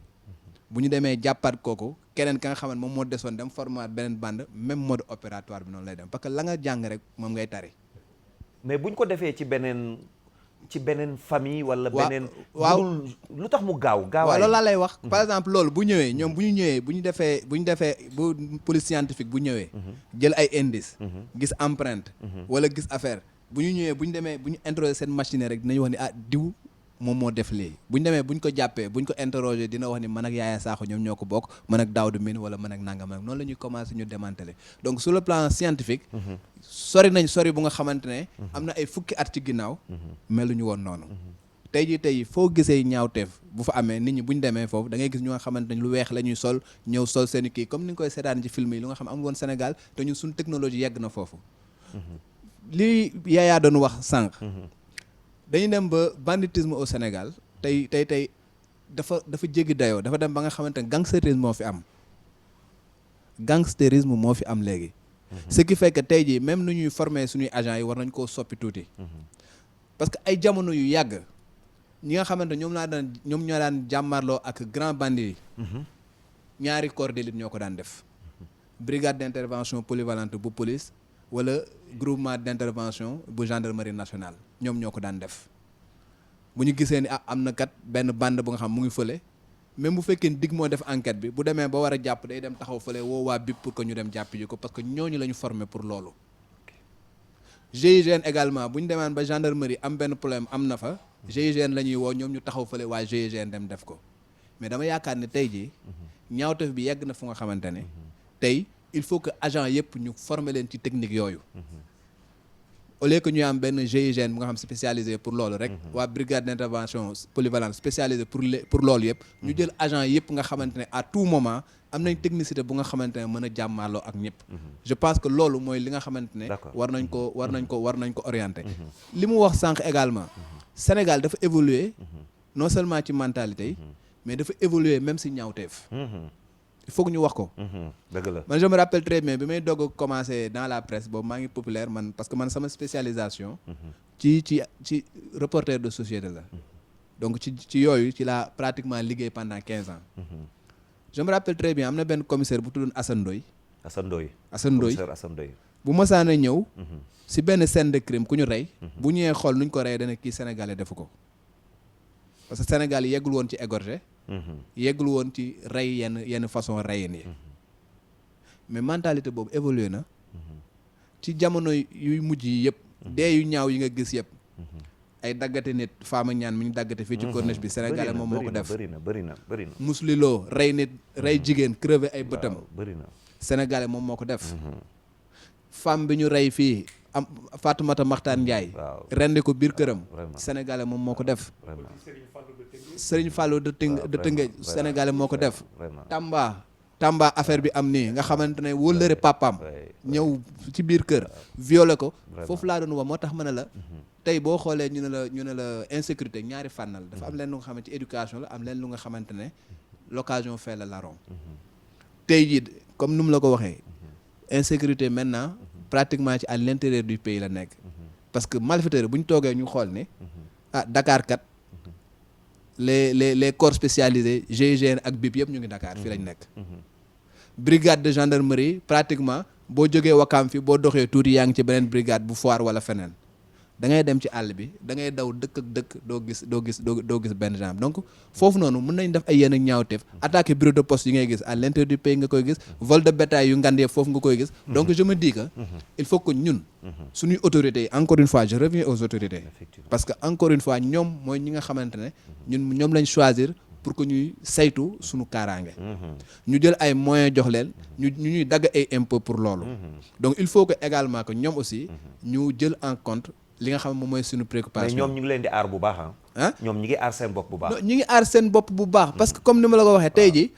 bu ñu demee jàppaat kooku keneen ka nga xamante moom moo desoon dem formaat beneen bande même mode opératoire bi noonu lay dem parce que la nga jàng rek moom ngay tari. mais bu ñu ko defee ci beneen famille wala beneen. waaw lu tax mu gaaw. waaw loolu laa lay wax. par exemple loolu bu ñëwee ñoom bu ñu defee bu police scientifique bu ñëwee. jël ay indice. gis empreinte. wala gis affaire bu ñu ñëwee bu ñu interroger seen machine rek dinañu wax ni diw moom moo def lii bu ñu demee bu ñu ko jàppee bu ñu ko interroger dina wax ni man ak Yaaya Sakho ñoom ñoo ko bokk man ak Daouda Mine wala man ak nangam nag noonu la ñuy commencer ñu démanteler donc sur le plan scientifique. sori bu nga xamante ne. am na ay fukki at ci ginnaaw. meluñu woon noonu. tey foo gisee ñaawteef bu fa amee nit ñi bu ñu demee foofu da ngay gis ñu nga xamante ne lu weex la ñuy sol ñëw sol seen kii comme ni nga koy seetaan ci film yi lu nga xam amul woon Sénégal te ñun suñu technologie yegg na foofu. li Yaya doon wax sànq. dañu dem ba banditisme au Sénégal tey dafa jéggi dayoo dafa dem ba nga xamante ne gangstérisme moo fi am léegi. ce qui fait que tey jii même nu ñuy former suñuy agents yi war nañ koo soppi tuuti. parce que ay jamono yu yàgg ñi nga xamante ñoom ñoo daan jàmmarloo ak grand bandit yi. ñaari corps d'élite ñoo ko daan def. brigade d'intervention polyvalente bu police wala groupement d'intervention bu gendarmerie nationale ñoom ñoo ko daan def bu ñu gisee ni am na kat benn bande bu nga xam mu ngi fële même bu fekkee dig moo def enquête bi bu demee ba war a jàpp day dem taxaw fële woo waa BIP pour que ñu dem jàpp ji ko parce que ñooñu la ñu formé pour loolu. GIGN également bu ñu demaan ba gendarmerie am benn problème am na fa GIGN la ñuy woo ñoom ñu taxaw fële waa GIGN dem def ko mais dama yaakaar ne tey jii ñaawteef bi yegg na fu nga xamante ne tey il faut que agent yëpp ñu former leen ci technique yooyu au lieu que ñu am benn GIGN bu nga xam spécialisé pour loolu rek waa brigade d'intervention polyvalente spécialisé pour loolu yëpp ñu jël agent yëpp nga xamante ne à tout moment am nañ technicité bu nga xamante ne mën a jàmmaarloo ak ñëpp je pense que loolu mooy li nga xamante ne war nañ ko orienter li mu wax sànq également Sénégal dafa évoluer non seulement ci mentalité yi mais dafa évoluer même si ñaawteef il faut que ñu wax ko dëgg la man je me rappelle très bien bi may doog a commencer dans la presse boobu maa ngi populaire man parce que man sama spécialisation ci reporter de société la donc ci yooyu ci la pratiquement liggéey pendant 15 ans je me rappelle très bien am na benn commissaire bu tuddoon Assane Ndoye commissaire Assane Ndoye bu masaana ñëw si benn scène de crime ku ñu rey bu ñëwee xool nuñ ko reyee dana kii sénégalais defu ko parce que Sénégal yeggul woon ci égorger yeggul woon ci rey yenn façon reyin yi mais mentalité boobu évolué na ci jamono yuy mujj yi yëpp dee yu ñaaw yi nga gis yëpp ay daggate nit faama ñaan mi ñu daggate fii ci corniche bi sénégalais moom moo ko def bëri na musliloo rey nit rey jigéen crever ay bëtam bëri na sénégalais moom moo ko def femme bi ñu rey fii am Fatoumata Makhtar Ndiaye rendi ko biir këram sénégalais moom moo ko def Serigne Fallou de Tëngéej sénégalais moo ko def Tamba affaire bi am nii nga xamante ne wóllëre papaam ñëw ci biir kër violé ko foofu laa doon wax moo tax ma ne la tey boo xoolee ñu ne la insécurité ñaari fànnal dafa am leen lu nga xamante ci éducation la am leen lu nga xamante ne l'occasion fait le larron tey jii comme nu mu la ko waxee insécurité maintenant pratiquement ci à l'intérieur du pays la nekk parce que malfaiteurs bu ñu toogee ñu xool ne Dakar kat les corps spécialisés GIGN ak BIP yëpp ñu ngi Dakar fii lañ nekk brigade de gendarmerie pratiquement boo jógee Wakaam fi boo doxee tuuti yaa ngi ci beneen brigade bu Foire wala feneen da ngay dem ci àll bi da ngay daw dëkk ak dëkk doo gis benn genre donc foofu noonu mën nañ def ay yenn ñaawteef attaquer bureau de poste yi ngay gis à l'intérieur du pays nga koy gis vol de bétail yu ngandee foofu nga koy gis donc je me dis que il faut que ñun suñuy autorités yi encore une fois je reviens aux autorités parce que encore une fois ñoom mooy ñi nga xamante ne ñoom lañ choisir pour que ñuy saytu suñu kaaraange ñu jël ay moyens jox leen ñuy dagg ay impôts pour loolu donc il faut que également que ñoom aussi ñu jël en compte li nga xam moom mooy suñu préoccupation mais ñoom ñu ngi leen di aar bu baax ñoom ñi ngi aar seen bopp bu baax ñu ngi aar seen bopp bu baax parce que comme ni ma la ko waxee tey ji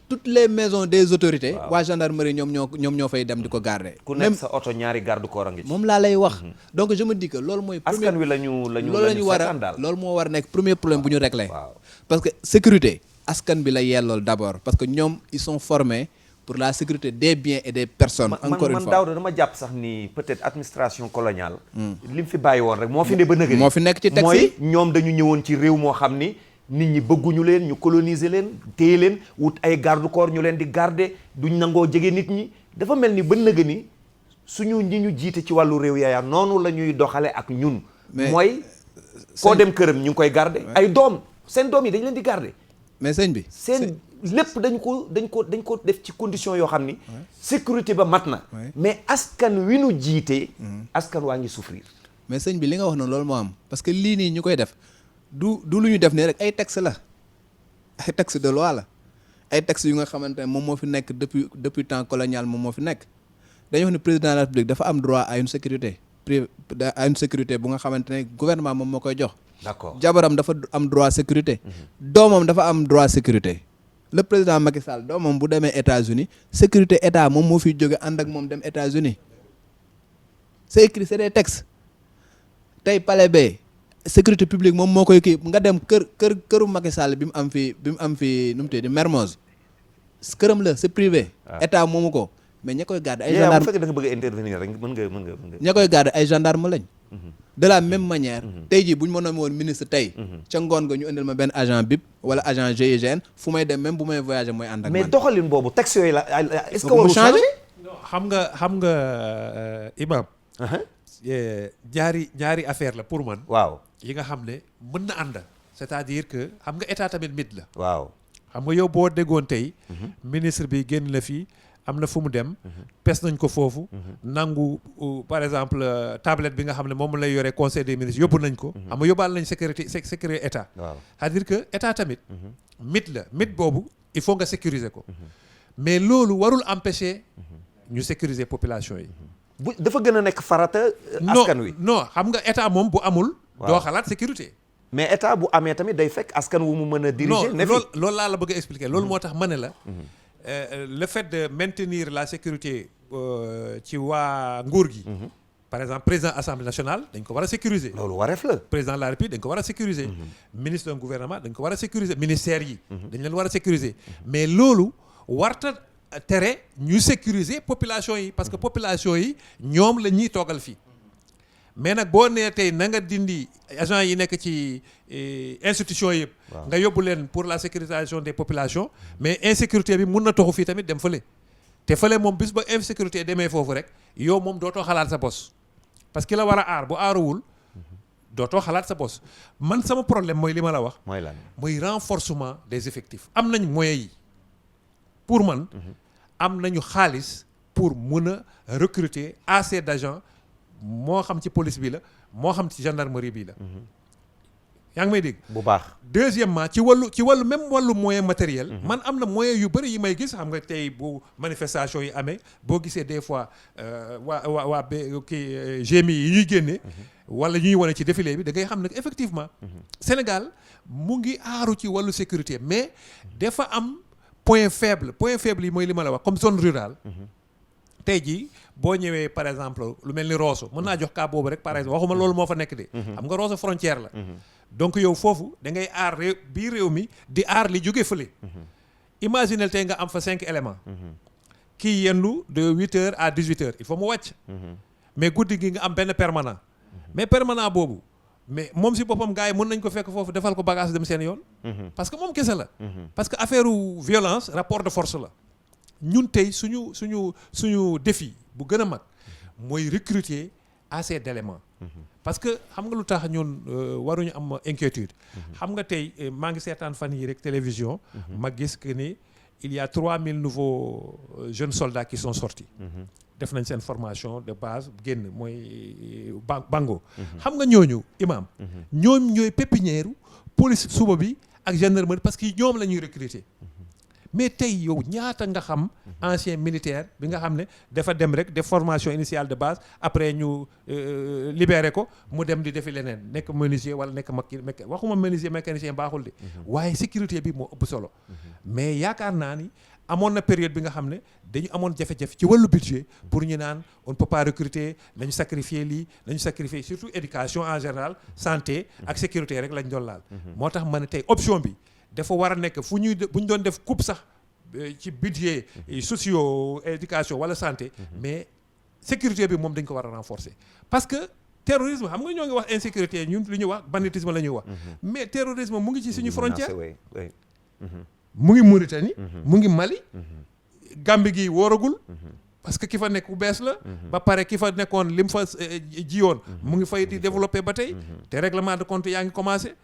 toutes les maisons des autorités waa gendarmerie ñoom ñoo fay dem di ko garder ku nekk sa oto ñaari garde corps a ngi ci moom laa lay wax donc je me dis que loolu mooy askan wi lañu war a loolu moo war a nekk premier problème bu ñu régler parce que sécurité askan bi la yellool d'abord parce que ñoom ils sont formés pour la sécurité des biens et des personnes encore une fois man Daouda dama jàpp sax ni peut-être administration coloniale li mu fi bàyyi woon rek moo fi ne ba nëgëri moo fi nekk ci texte mooy ñoom dañu ñëwoon ci réew moo xam ni nit ñi bëgguñu leen ñu coloniser leen téye leen wut ay garde corps ñu leen di garder duñ nangoo jege nit ñi dafa mel ni ba nëgëni suñu ñi ñu jiite ci wàllu réew yaaya noonu la ñuy doxale ak ñun mooy koo dem këram ñu ngi koy garder ay doom seen doom yi dañ leen di garder mais sëñ bi seen lépp dañ ko def ci condition yoo xam ni sécurité ba mat na mais askan wi nu jiite askan waa ngi souffrir mais sëñ bi li nga wax noonu loolu moo am parce que lii nii ñu koy def du lu ñu def nii rek ay texte la ay texte de loi la ay texte yu nga xamante ne moom moo fi nekk depuis temps colonial moom moo fi nekk dañuy wax ne président de la République dafa am droit à une sécurité bu nga xamante ne gouvernement moom moo koy jox d'accord jabaram dafa am droit sécurité doomam dafa am droit sécurité le président Macky Sall doomam bu demee États-Unis sécurité état moom moo fiy jóge ànd ak moom dem États-Unis c'est écrit c'est des textes tey palais bee sécurité publique moom moo koy kii nga dem këru Macky Sall bi mu am fii nu mu tudd Mermoz këram la c'est privé état moomu ko mais ña koy garder ay gendarme bu fekkee da nga bëgg a intervenir rek mën nga ña koy garder ay gendarme lañ de la même manière tey jii bu ñu mënoon woon ministre tey ca ngoon nga ñu indil ma benn agent BIP wala agent GIGN fu may dem même bu may voyager mooy ànd ak man mais doxalin boobu texte yooyu la est-ce que waru changer xam nga imam ñaari affaire la pour man waaw yi nga xam ne mën na ànd c'est-à-dire que xam nga état tamit mit la waaw xam nga yow boo déggoon tey ministre bi génn la fii am na fu mu dem pes nañ ko foofu nangu par exemple tablette bi nga xam ne moom lay yore conseil des ministres yóbbu nañ ko xam nga yóbbaal nañ sécurité état c'est-à-dire que état tamit mit la mit boobu il faut nga sécuriser ko mais loolu warul empêcher ñu sécuriser population yi bu dafa gën a nekk farata askan wi non xam nga état moom bu amul doo xalaat sécurité mais état bu amee tamit day fekk askan wu mu mën a diriger non loolu laa la bëgg a expliquer loolu moo tax ma ne la le fait de maintenir la sécurité ci waa nguur gi par exemple président assemblée nationale dañ ko war a sécuriser. loolu wareef la. président de la république dañ ko war a sécuriser. ministre d'un gouvernement dañ ko war a sécuriser ministères yi. dañ leen war a sécuriser. mais loolu warta tere ñu sécuriser population yi parce que population yi ñoom la ñuy toogal fii. mais nag boo nee tey na nga dindi agents yi nekk ci institution yëpp. nga yóbbu leen pour la sécurisation des populations. mais insécurité bi mun na toxu fii tamit dem fële. te fële moom bis ba insécurité demee foofu rek yow moom dootoo xalaat sa bos. parce que la war a aar bu aaruwul dootoo xalaat sa bos man sama problème mooy li ma la wax. mooy lan mooy renforcement des effectifs. am nañ moyens yi pour man. am nañu xaalis pour mun a recruter assez d'agents moo xam ci police bi la moo xam ci gendarmerie bi la. yaa ngi may dégg. bu baax. deuxièmement ci wàllu même wàllu moyen matériel. man am na moyen yu bëri yi may gis xam nga tey bu manifestation yi amee boo gisee des fois waa kii GMI yi ñuy génne. wala ñuy wane ci défilé bi da ngay xam ne effectivement. Sénégal mu ngi aaru ci wàllu sécurité mais dafa am point faible yi mooy li ma la wax comme zone rurale. tey jii boo ñëwee par exemple lu mel ni Rosso mën naa jox cas boobu rek par exemple waxuma loolu moo fa nekk de. xam nga Rosso frontière la. donc yow foofu da ngay aar réew mi di aar li jóge fële. imaginez tey nga am fa 5 éléments. kii yendu de 8h à 18h il faut mu wàcc. mais guddi gi nga am benn permanent. mais permanent boobu mais moom si boppam gars yi mën nañ ko fekk foofu defal ko bagage dem seen yoon. parce que moom kese la. parce que affaire violence rapport de force la. ñun tey suñu défi bu gën a mag mooy recruter assez d'éléments. parce que xam nga lu tax ñun waruñu am inquiétude. xam nga tey maa ngi seetaan fan yi rek télévision. ma gis que ni il y a 3000 nouveaux jeunes soldats qui sont sortis. def nañ seen formation de base génn mooy bango. xam nga ñooñu imam ñoom ñooy pépinière police suba bi ak gendarmerie parce que ñoom la ñuy recruter. mais tey yow ñaata nga xam ancien militaire bi nga xam ne dafa dem rek def formation initiale de base après ñu libéré ko mu dem di defi leneen nekk menuisier wala nekk waxuma menuisier mécanicien baaxul de waaye sécurité bi moo ëpp solo mais yaakaar naa ni amoon na période bi nga xam ne dañu amoon jafe-jafe ci wàllu budget pour ñu naan on ne peut pas recruter nañu sacrifier lii nañu sacrifier surtout éducation en général santé ak sécurité rek lañ doon laal moo tax ma ne tey option bi dafa war a nekk bu ñu doon def coupe sax ci budget socio éducation wala santé mais sécurité bi moom dañ ko war a renforcer parce que terrorisme xam nga ñoo ngi wax insécurité ñun li ñuy wax banditisme la ñuy wax mais terrorisme mu ngi ci suñu frontière mu ngi Mauritanie mu ngi Mali Gambie gi wóoragul parce que ki fa nekk bu bees la ba pare ki fa nekkoon li mu fa jiyoon mu ngi fay di développer ba tey te règlement de compte yaa ngi commencé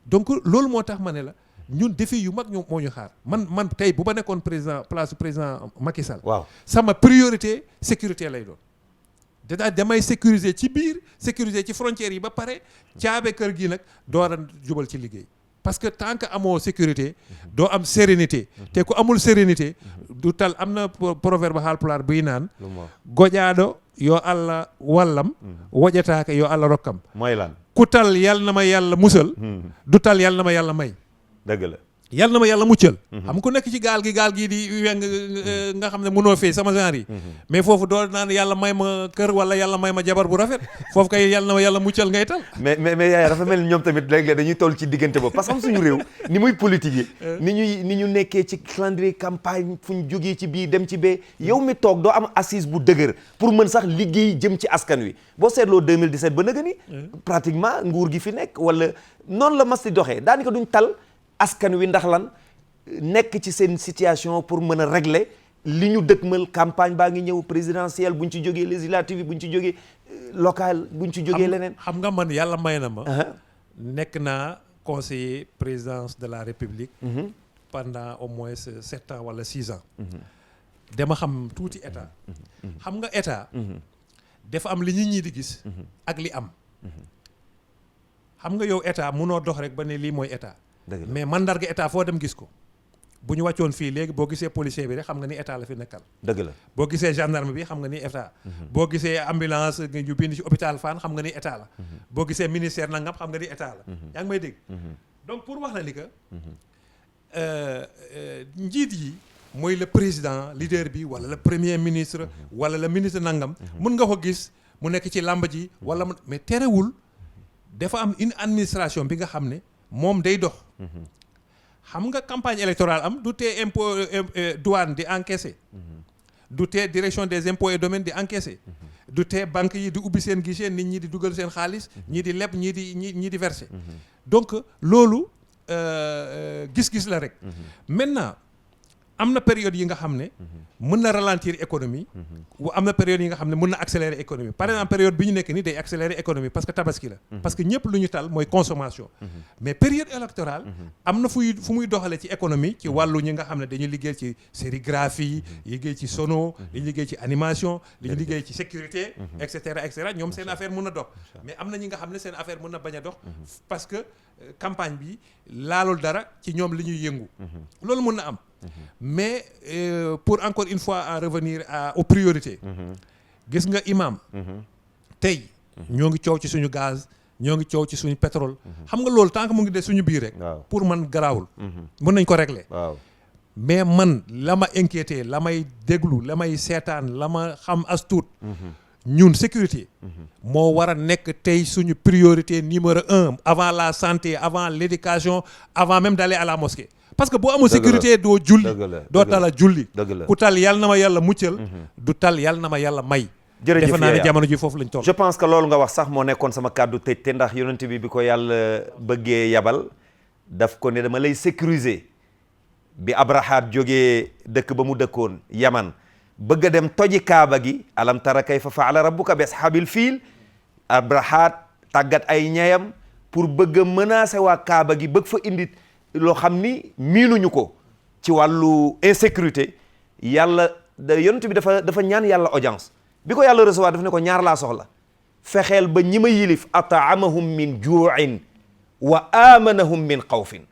donc loolu moo tax ma ne la ñun défi yu mag moo ñu xaar man tey bu ma nekkoon place président Macky Sall. waaw sama priorité sécurité lay doon. damay sécuriser ci biir sécuriser ci frontières yi ba pare caabe kër gi nag door a jubal ci liggéey. parce que tant que amoo sécurité doo am sérénité te ku amul sérénité du tal am na proverbe Haalpulaar buy naan. gojaado yoo Allah wallam. wojataake yoo Allah rokkam. mooy lan ku tal yal na ma yàlla musal. du tal yal na ma yàlla may. dëgg la yal na ma yàlla muccal. xam ku nekk ci gaal gi di weng nga xam ne mënoo fee sama genre yi. mais foofu doo naan yàlla may ma kër wala yàlla may ma jabar bu rafet foofu kay yal na ma yàlla muccal ngay tal. mais yaay dafa mel ni ñoom tamit léeg-léeg dañuy toll ci diggante boobu parce que am suñu réew ni muy politique yi. ni ñu nekkee ci calendrier campagne fu ñu jógee ci bii dem ci bee yow mi toog doo am assise bu dëgër pour mën sax liggéey jëm ci askan wi boo seetloo 2017 ba nëga ni pratiquement nguur gi fi nekk wala noonu la mas di doxee daanaka duñ tal askan wi ndax lan nekk ci seen situation pour mën a régler li ñu dëkkmal campagne baa ngi ñëw présidentielle buñ ci jógee législative buñ ci jógee local buñ ci jógee leneen. xam nga man yàlla may na ma. nekk naa conseiller présidence de la République. pendant au moins 7 ans wala 6 ans. dama xam tuuti état. xam nga état. dafa am li nit ñi di gis. ak li am. xam nga yow état munoo dox rek ba ne lii mooy état. mais mandarga état foo dem gis ko bu ñu wàccoon fii léegi boo gisee policier bi rek xam nga ni état la fi nekkal. dëgg la boo gisee gendarme bi xam nga ni état. boo gisee ambulance nga ñu bind ci hôpital Fann xam nga ni état la. boo gisee ministère nangam xam nga ni état la. yaa ngi may dégg. donc pour wax la ni que njiit yi mooy le président leader bi wala le premier ministre wala le ministre nangam. mun nga ko gis mu nekk ci làmb ji wala mais terewul dafa am une administration bi nga xam ne moom day dox. xam nga campagne électorale am du tee impôt douane di encaisser. du tee direction des impôts et domaines di encaisser. du tee banques yi di ubbi seen guichet nit ñi di dugal seen xaalis ñii di leb ñii di verser. donc loolu gis-gis la rek. maintenant am na période yi nga xam ne mën na ralentir économie. am na période yi nga xam ne mën na accélérer économie par exemple période bi ñu nekk nii day accélérer économie parce que tabaski la. parce que ñëpp lu ñu tal mooy consommation. mais période électorale. am na fu muy doxalee ci économie ci wàllu ñi nga xam ne dañuy liggéey ci sérigraphie liggéey ci sono dañuy liggéey ci animation dañuy liggéey ci sécurité. et cetera ñoom seen affaire mën na dox. mais am na ñi nga xam ne seen affaire mën na bañ a dox. parce que campagne bi laalul dara ci ñoom li ñuy yëngu. loolu mën na am. mais pour encore une fois en revenir aux priorités. gis nga imam tey ñoo ngi coow ci suñu gaz ñoo ngi coow ci suñu pétrole. xam nga loolu tant que mu ngi des suñu biir rek. pour man garaawul. mën nañ ko régler. mais man la ma inquiété la may déglu la may seetaan la ma xam as tuut. ñun sécurité. moo war a nekk tey suñu priorité numéro 1 avant la santé avant l'éducation avant même d'aller à la mosquée. parce que boo amul sécurité doo julli doo tala julli ku tal yàlla na ma yàlla muccal du tal yàlla na ma yàlla may jërëjëf defe naa ne jamono ji foofu lañ toll je pense que loolu nga wax sax moo nekkoon sama kàddu tëj te ndax yonent bi ko yàlla bëggee yabal daf ko ne dama lay sécuriser bi Abrahaat jógee dëkk ba mu dëkkoon Yaman bëgg a dem toji kaaba gi alam tara kayfa faala rabbuka bi ashaabil fiil Abrahaat tàggat ay ñeyam pour bëgg a menacer waa kaaba gi bëgg fa indi loo xam ni miinuñu ko ci wàllu insécurité yàlla yonent bi dafa ñaan yàlla audience bi ko yàlla recevoir daf ne ko ñaar laa soxla fexeel ba ñi ma yilif ataamahum min juu'in wa amanahum min xawfin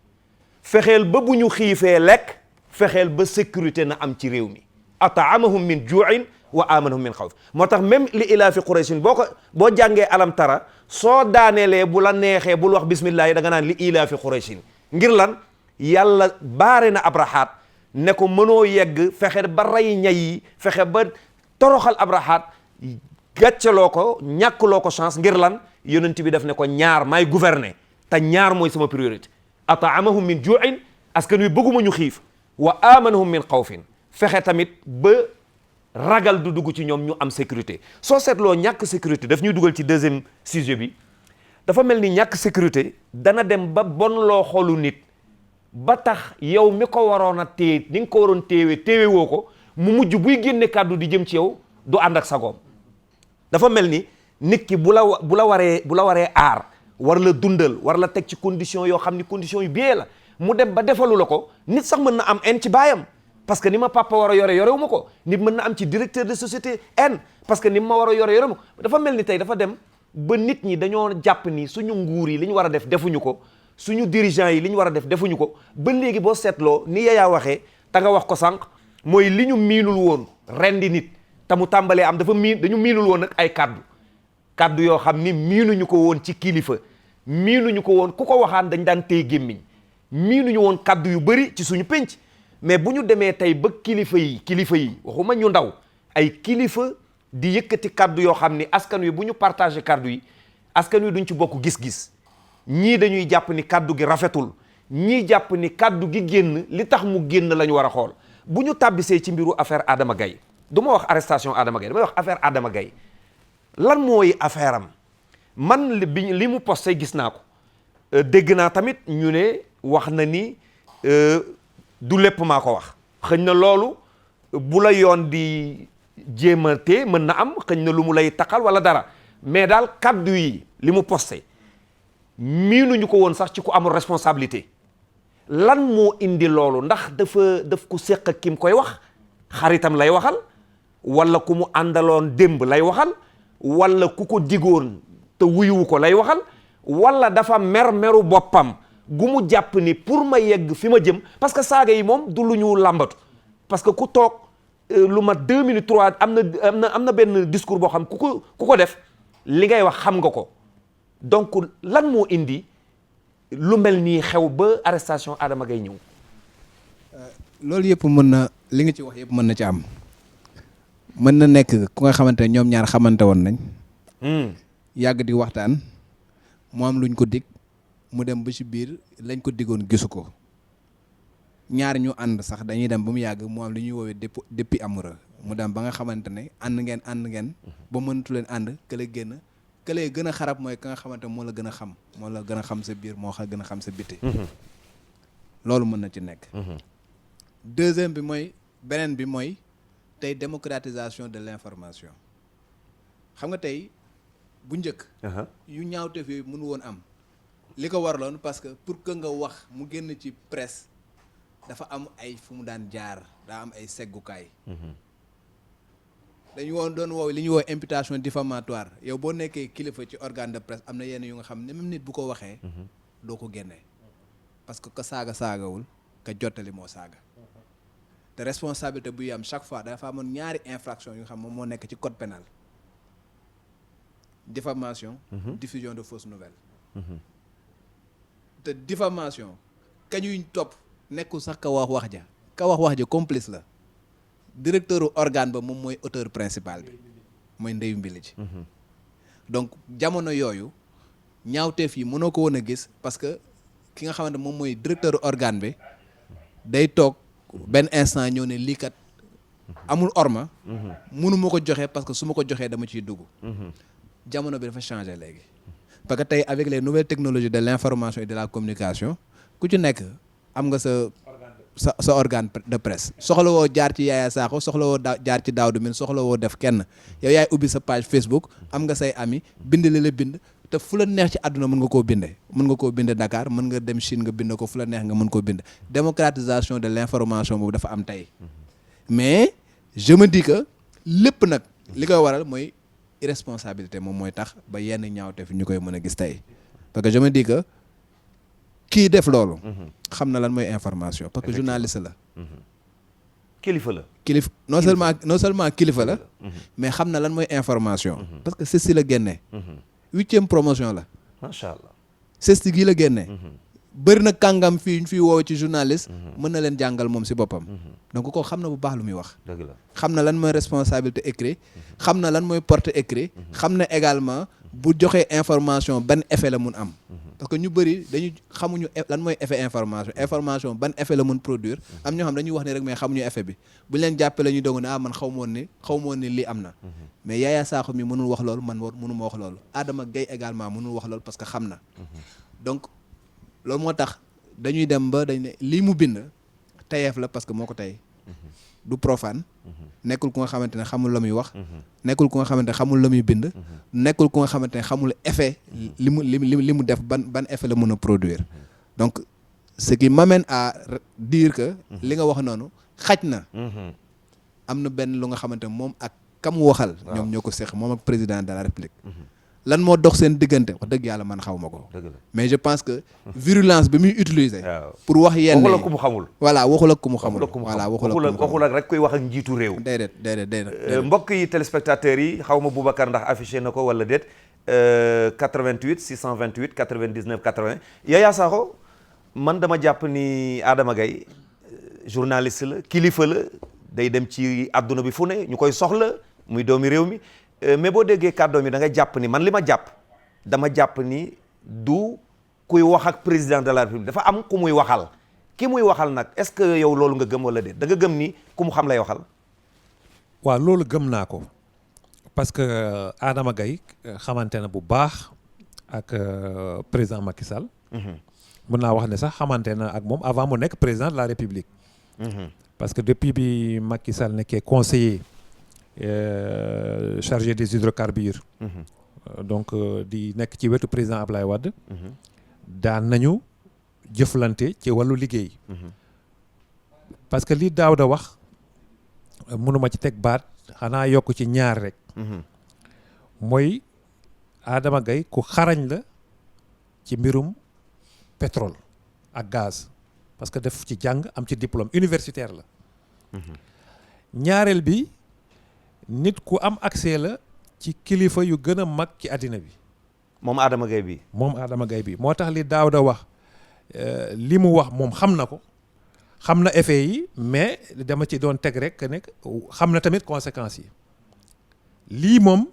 fexeel ba bu ñu xiifee lekk fexeel ba sécurité na am ci réew mi ataamahum min juu'in wa amanahum min xawfin moo tax même li ilaafi qurayshin boo jàngee alam tara soo daaneelee bu la neexee bul wax bismillah yi da nga naan li ilaafi qurayshin ngir lan yàlla baare na Abrahaat ne ko mënoo yegg fexe ba rey ñay yi fexe ba toroxal Abrahaat gàccaloo ko ñàkkloo ko chance ngir lan yonent bi def ne ko ñaar maay gouverner te ñaar mooy sama priorité ataamahum min juu'in askan wi bëgguma ñu xiif wa amanahum min xawfin fexe tamit ba ragal du dugg ci ñoom ñu am sécurité soo seetloo ñàkk sécurité daf ñuy dugal ci deuxième sujet bi dafa mel ni ñàkk sécurité dana dem ba bon loo xoolu nit ba tax yow mi ko waroon a téye ni nga ko waroon téewe woo ko mu mujj buy génne kàddu di jëm ci yow du ànd ak sagoom dafa mel ni nit ki bu la waree aar war la dundal war la teg ci condition yoo xam ni condition yu bien la mu dem ba defalu la ko nit sax mën na am en ci baayam parce que ni ma papa war a yorewu ma ko nit mën na am ci directeur de société en parce que ni ma war a yorewu ma ko dafa mel ni tey dafa dem ba nit ñi dañoo jàpp ni suñu nguur yi li ñu war a def defuñu ko suñu dirigeants yi li ñu war a def defuñu ko ba léegi boo seetloo ni Yaya waxee te nga wax ko sànq mooy li ñu miinul woon rendi nit te mu tàmbalee am dañu miinul woon nag ay kaddu yoo xam ni miinuñu ko woon ci kilifa miinuñu ko woon ku ko waxaan dañ daan téye gémmiñ miinuñu woon kaddu yu bëri ci suñu pénc mais bu ñu demee tey ba kilifa yi waxuma ñu ndaw ay kilifa di yëkkati kaddu yoo xam ni askan wi bu ñu partagé kaddu yi askan wi duñ ci bokk gis-gis ñii dañuy jàpp ni kaddu gi rafetul ñii jàpp ni kaddu gi génn li tax mu génn la ñu war a xool bu ñu tàbbisee ci mbiru affaire Adama Gaye du ma wax arrestation Adama Gaye damay wax affaire Adama Gaye lan mooy affaire am man li mu posté gis naa ko dégg naa tamit ñu ne wax na ni du lépp maa ko wax xëñ na loolu bu la yoon di jéemate mën na am xëñ na lu mu lay taxal wala dara mais daal kaddu yi li mu posté miinuñu ko woon sax ci ku amul responsabilité lan moo indi loolu ndax daf ko séq ak ki mu koy wax xaritam lay waxal wala ku mu àndaloon démb lay waxal wala ku ko digoon te wuyuwu ko lay waxal wala dafa meru boppam gu mu jàpp ni pour ma yegg fi ma jëm parce que saaga yi moom du lu ñu làmbatu parce que ku toog lu mat 2 minutes 3 am na benn discours boo xam ku ko def li ngay wax xam nga ko donc lan moo indi lu mel nii xew ba arrestation Adama Gaye ñëw. loolu yëpp mën na li nga ci wax yëpp mën na ci am mën na nekk ku nga xamante ne ñoom ñaar xamante woon nañ yàgg di waxtaan mu am luñ ko dig mu dem ba ci biir lañ ko digoon gisu ko ñaar ñu ànd sax dañuy dem ba mu yàgg mu am li ñuy woowee depuis amoureux mu dem ba nga xamante ne ànd ngeen ba mënatu leen ànd kële génn kële gën a xarab mooy ka nga xamante moo la gën a xam sa biir moo gën a xam sa biti loolu mën na ci nekk deuxième bi mooy beneen bi mooy tey démocratisation de l'information xam nga tey bu njëkk yu ñaawteef yooyu mënu woon am li ko waraloon parce que pour que nga wax mu génn ci presse dafa am ay fu mu daan jaar daa am ay seggukaay dañu doon woow li ñuy woow imputation diffamatoire yow boo nekkee kilifa ci organe de presse am na yenn yu nga xam ne même nit bu ko waxee doo ko génnee parce que ka saagawul ka jottali moo saaga te responsabilité buy am chaque fois dafa amoon ñaari infraction yu nga xam moom moo nekk ci code pénal diffamation diffusion de fausses nouvelles te diffamation kañuy topp nekkul sax ka wax ja complice la directeur organe ba moom mooy auteur principal bi mooy ndeyu mbili ji donc jamono yooyu ñaawteef yi mënoo ko woon a gis parce que ki nga xamante moom mooy directeur organe bi day toog benn instant ñëw ne lii kat amul orma mënu ma ko joxe parce que su ma ko joxee dama ciy dugg jamono bi dafa changé léegi parce que tey avec les nouvelles technologies de l'information et de la communication ku ci nekk am nga sa organe de presse soxla woo jaar ci Yaya Sakho soxla woo jaar ci Daouda Mine soxla woo def kenn yow yaay ubbi sa page Facebook am nga say ami bind li la bind te fu la neex ci àdduna mën nga koo binde mën nga koo binde Dakar mën nga dem Chine nga bind ko fu la neex nga mën koo bind démocratisation de l'information boobu dafa am tey mais je me dis que lépp nag li koy waral mooy irresponsabilité moom mooy tax ba yenn ñaawte fi ñu koy mën a gis tey parce que je me dis que kii def loolu xam na lan mooy information parce que journaliste la kilifa non seulement kilifa la mais xam na lan mooy information parce que CESTI la génnee 8e promotion la macha allah CESTI gii la génnee bëri na kàngam fii ñu fiy woow ci journaliste mën na leen jàngal moom si boppam donc ko xam na bu baax lu muy wax dëgg la xam na lan mooy responsabilité écrit xam na lan mooy porte écrit xam na également bu joxee information ban effet la mun am parce que ñu bëri dañu xamuñu lan mooy effet information ban effet la mun produire am ñoo xam dañuy wax ni rek mais xamuñu effet bi bu leen jàppee la ñuy doog ne man xaw ma woon ni lii am na mais Yaya Sakho mi mënul wax loolu man mënu ma wax loolu Adama Gaye également mënul wax loolu parce que xam na donc loolu moo tax dañuy dem ba dañ ne lii mu bind tayeef la parce que moo ko tey du profane nekkul ku nga xamante ne xamul la muy wax nekkul ku nga xamante ne xamul la muy bind nekkul ku nga xamante ne xamul effet li mu def ban effet la mën a produire donc ce qui m'amène à dire que li nga wax noonu xaj na am na benn lu nga xamante ne moom ak kam waxal ñoom ñoo ko seq moom ak président de la République lan moo dox seen diggante wax dëgg yàlla man xaw ma ko mais je pense que virulence bi muy utiliser pour wax yenn waxul ak ku mu xamul voilà waxul ak ku mu xamul voilà waxul ak rek koy wax ak njiitu réew déedéet mbokk yi téléspectateurs yi xaw ma Boubacar ndax affiché na ko wala déet 88 628 99 80 Yaya Sakho man dama jàpp ni Adama Gaye journaliste la kilifa la day dem ci àdduna bi fu ne ñu koy soxla muy doomi réew mi mais boo déggee kàddoom yi da nga jàpp ni man li ma jàpp dama jàpp ni du kuy wax ak président de la République dafa am ku muy waxal ki muy waxal nag est-ce que yow loolu nga gëm wala déet da nga gëm ni ku mu xam lay waxal. waaw loolu gëm naa ko parce que Adama Gaye xamante na bu baax ak président Macky Sall. mën naa wax ne sax xamante na ak moom avant mu nekk président de la République. parce que depuis bi Macky Sall nekkee conseiller. Chargé des hydrocarbures donc di nekk ci wetu président Ablaye Wade daan nañu jëflante ci wàllu liggéey parce que li Daouda wax mënuma ci teg baat xanaa yokk ci ñaar rek mooy Adama Gaye ku xarañ la ci mbirum pétrole ak gaz parce que def ci jàng am ci diplôme universitaire la ñaareel bi nit ku am accès la ci kilifa yu gën a mag ci àddina bi moom Adama Gaye bi moo tax li Daouda wax li mu wax moom xam na ko xam na effet yi mais dama ci doon teg rek que ne xam na tamit conséquences yi lii moom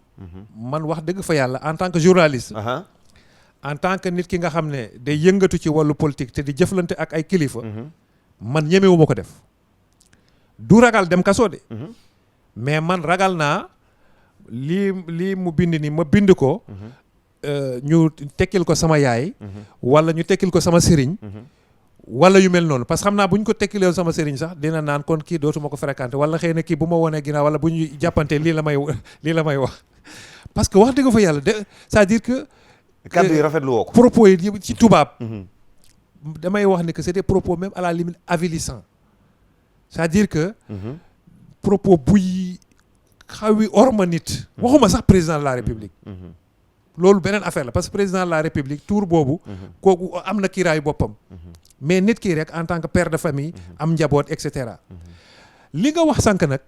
man wax dëgg fa yàlla en tant que journaliste. en tant que nit ki nga xam ne day yëngatu ci wàllu politique te di jëflante ak ay kilifa. man ñemewu ma ko def. du ragal dem kaso de. mais man ragal naa lii mu bind ni ma bind ko. ñu tekkil ko sama yaay. wala ñu tekkil ko sama sëriñ. wala yu mel noonu parce que xam naa bu ñu ko tekkilee sama sëriñ sax dina naan kon kii dootuma ko fréquenté wala xëy na kii bu ma wonee ginnaaw wala bu ñu jàppante lii la may wax parce que wax dëgg fa yàlla de c'est-à-dire que. kàddu yi rafetlu woo ko. propos yi ci tubaab. damay wax ni que c'est des propos même à la limite avilissants c'est-à-dire que. propos buy xawi orma nit. waxuma sax président de la république. loolu beneen affaire la parce que président de la république tour boobu. kooku am na kiiraayu boppam. mais nit kii rek en tant que père de famille. am njaboot et cetera. li nga wax sànq nag.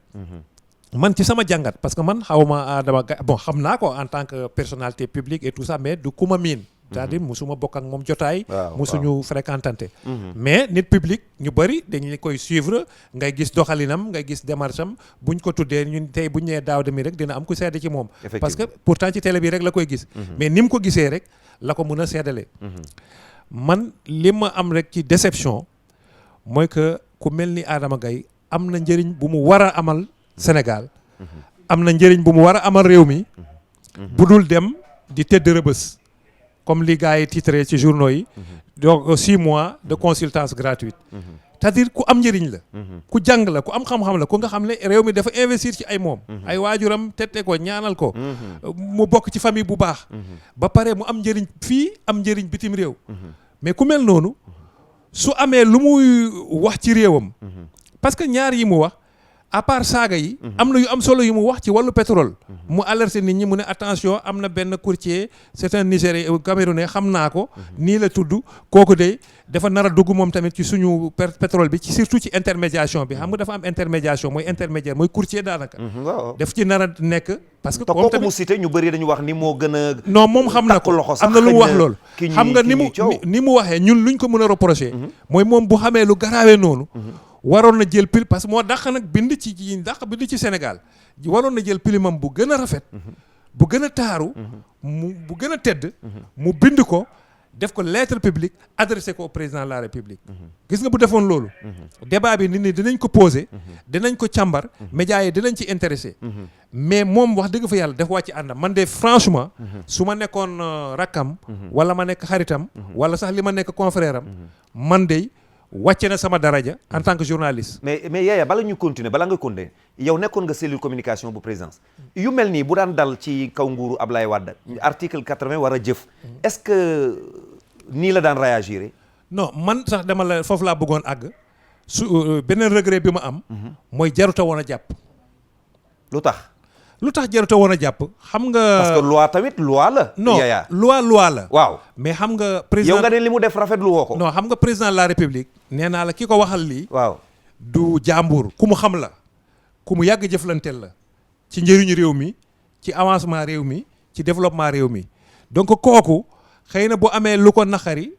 man ci sama jàngat parce que man xawma Adama Gaye bon xam naa ko en tant que personnalité publique et tout ça mais du ku ma miin. c'est-à-dire musuma bokk ak moom jotaay. musuñu fréquentante. mais nit public ñu bëri dañu koy suivre ngay gis doxalinam ngay gis démarche am buñ ko tuddee ñun tey buñ nee daaw demi rek dina am ku seede ci moom. parce que pourtant ci télé bi rek la koy gis. mais ni mu ko gisee rek la ko mën a seedalee. man li ma am rek ci déception mooy que ku mel ni Adama Gaye am na njëriñ bu mu war a amal Sénégal. am na njëriñ bu mu war a amal réew mi. bu dul dem di tëdd rëbës. comme li gars yi titré ci journaux yi. donc 6 mois de consultance gratuite. c'est-à-dire ku am njëriñ la. ku jàng la ku am xam-xam la ku nga xam ne réew mi dafa investir ci ay moom. ay waajuram tette ko ñaanal ko. mu bokk ci famille bu baax. ba pare mu am njëriñ fii am njëriñ bitim réew. mais ku mel noonu su amee lu muy wax ci réewam. parce que ñaar yi mu wax à part saaga yi. am na yu am solo yu mu wax ci wàllu pétrole. mu alerté nit ñi mu ne attention am na benn courtier c'est un Nigérien Camerounais xam naa ko. nii la tudd kooku de dafa nar a dugg moom tamit ci suñu pétrole bi ci surtout ci intermédiation bi xam nga dafa am intermédiation mooy intermédiaire mooy courtier daanaka. daf ci nar a nekk. parce que comme tamit mu cité ñu bëri dañu wax ni moo gën a. non moom xam na ko am na lu mu wax loolu. xam nga ni mu waxee ñun luñ ko mën a reprocher. mooy moom bu xamee lu garaawee noonu. waroon na jël pil parce que moo dàq nag bind ci Sénégal waroon na jël pilimam bu gën a rafet. bu gën a taaru. bu gën a tedd. mu bind ko def ko lettre publique adressé ko au président de la République. gis nga bu defoon loolu. débat bi nit ñi dinañ ko poser. dinañ ko càmbar. médias yi dinañ ci intéressé. mais moom wax dëgg fa yàlla def wàcc àndam man de franchement. su ma nekkoon rakkam. wala ma nekk xaritam. wala sax li ma nekk confrère am. man de. wàcce na sama daraja en tant que journaliste. mais Yaya bala ñu continuer bala nga continuer yow nekkoon nga cellule communication bu présidence yu mel nii bu daan dal ci kaw nguuru Ablaye Wade article 80 war a jëf est-ce que nii la daan réagir. non man sax dama la foofu laa bëggoon àgg su beneen regret bi ma am. mooy jaruta woon a jàpp. lu tax jaruta woon a jàpp xam nga. parce que loi tamit loi la. non loi la. waaw mais xam nga. président yow nga ne li mu def rafetlu woo ko. non xam nga président de la république. nee naa la ki ko waxal lii. waaw du jàmbur ku mu xam la. ku mu yàgg jëflanteel la. ci njëriñu réew mi ci avancement réew mi ci développement réew mi donc kooku xëy na bu amee lu ko naqari.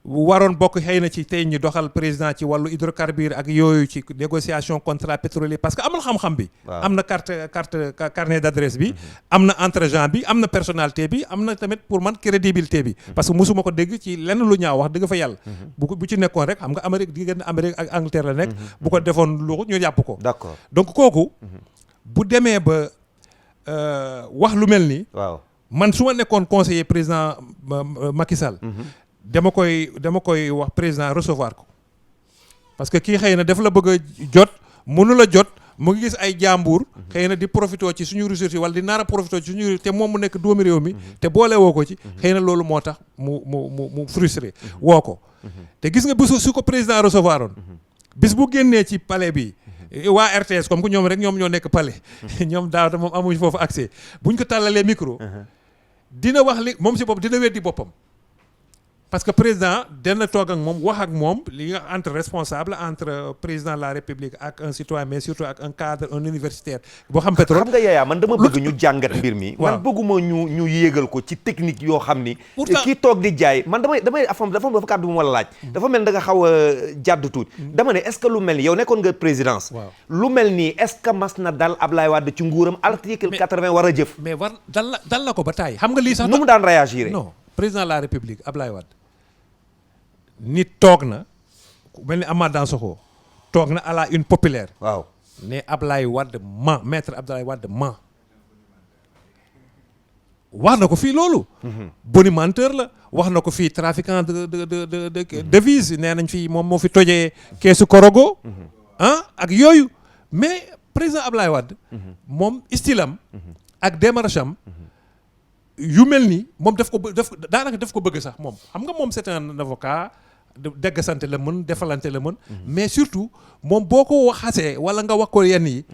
waroon bokk xëy na ci tey ñu doxal président ci wàllu hydrocarbure ak yooyu ci négociation contrat pétrolier parce que amul xam-xam bi. am na carnet d'adresse bi. am na entregent bi am na personnalité bi am na tamit pour man crédibilité bi. parce que mosuma ko dégg ci lenn lu ñaaw wax dëgg fa yàlla. bu ci nekkoon rek xam nga Amérique diggante Amérique ak Angleterre la nekk. bu ko defoon lu ñu jàpp ko. d'accord donc kooku. bu demee ba wax lu mel nii. waaw man su ma nekkoon conseiller président Macky Sall. dama koy wax président recevoir ko parce que kii xëy na daf la bëgg a jot mënu la jot mu ngi gis ay jàmbur xëy na di profité ci suñu ressources yi wala di nar a profité ci suñu te moom mu nekk doomi réew mi te boole woo ko ci xëy na loolu moo tax mu frustré woo ko te gis nga bésu su ko président recevoir oon bis bu génnee ci palais bi waa RTS comme que ñoom rek ñoom ñoo nekk palais ñoom daaw moom amuñ foofu accès buñ ko tàllalee micro dina wax li moom si bopp dina weddi boppam parce que président dana toog ak moom wax ak moom li nga entre responsable entre président de la république ak un citoyen mais surtout ak un cadre un universitaire boo xam pétrole. xam nga Yaya man dama bëgg ñu jàngat mbir mi. waaw man bëgguma ñu yéegal ko ci technique yoo xam ni. pourtant kii toog di jaay man damay dafa kàddu bu ma la laaj. dafa mel da nga xaw a jàdd tuuti. dama ne est-ce que lu mel ni yow nekkoon nga présidence. waaw lu mel nii est-ce que mas na dal Ablaye Wade ci nguuram article 80 war a jëf. mais war dal la ko ba taay xam nga lii sax. nu mu daan réagir. non président de la république Ablaye Wade nit toog na ku mel ni Amath Dansokho toog na à la une populaire. waaw ne Ablaye Wade maître Ablaye Wade wax na ko fii loolu. bonimenteur la wax na ko fii trafiquant de devise nee nañ fii moom moo fi tojee keesu Korogo. ak yooyu mais président Ablaye Wade. moom stylam ak démarche am yu mel nii moom daanaka daf ko bëgg sax moom xam nga moom c'est un avocat déggasante la mën defalante la mën. mais surtout moom boo ko xasee wala nga wax ko yenn yi.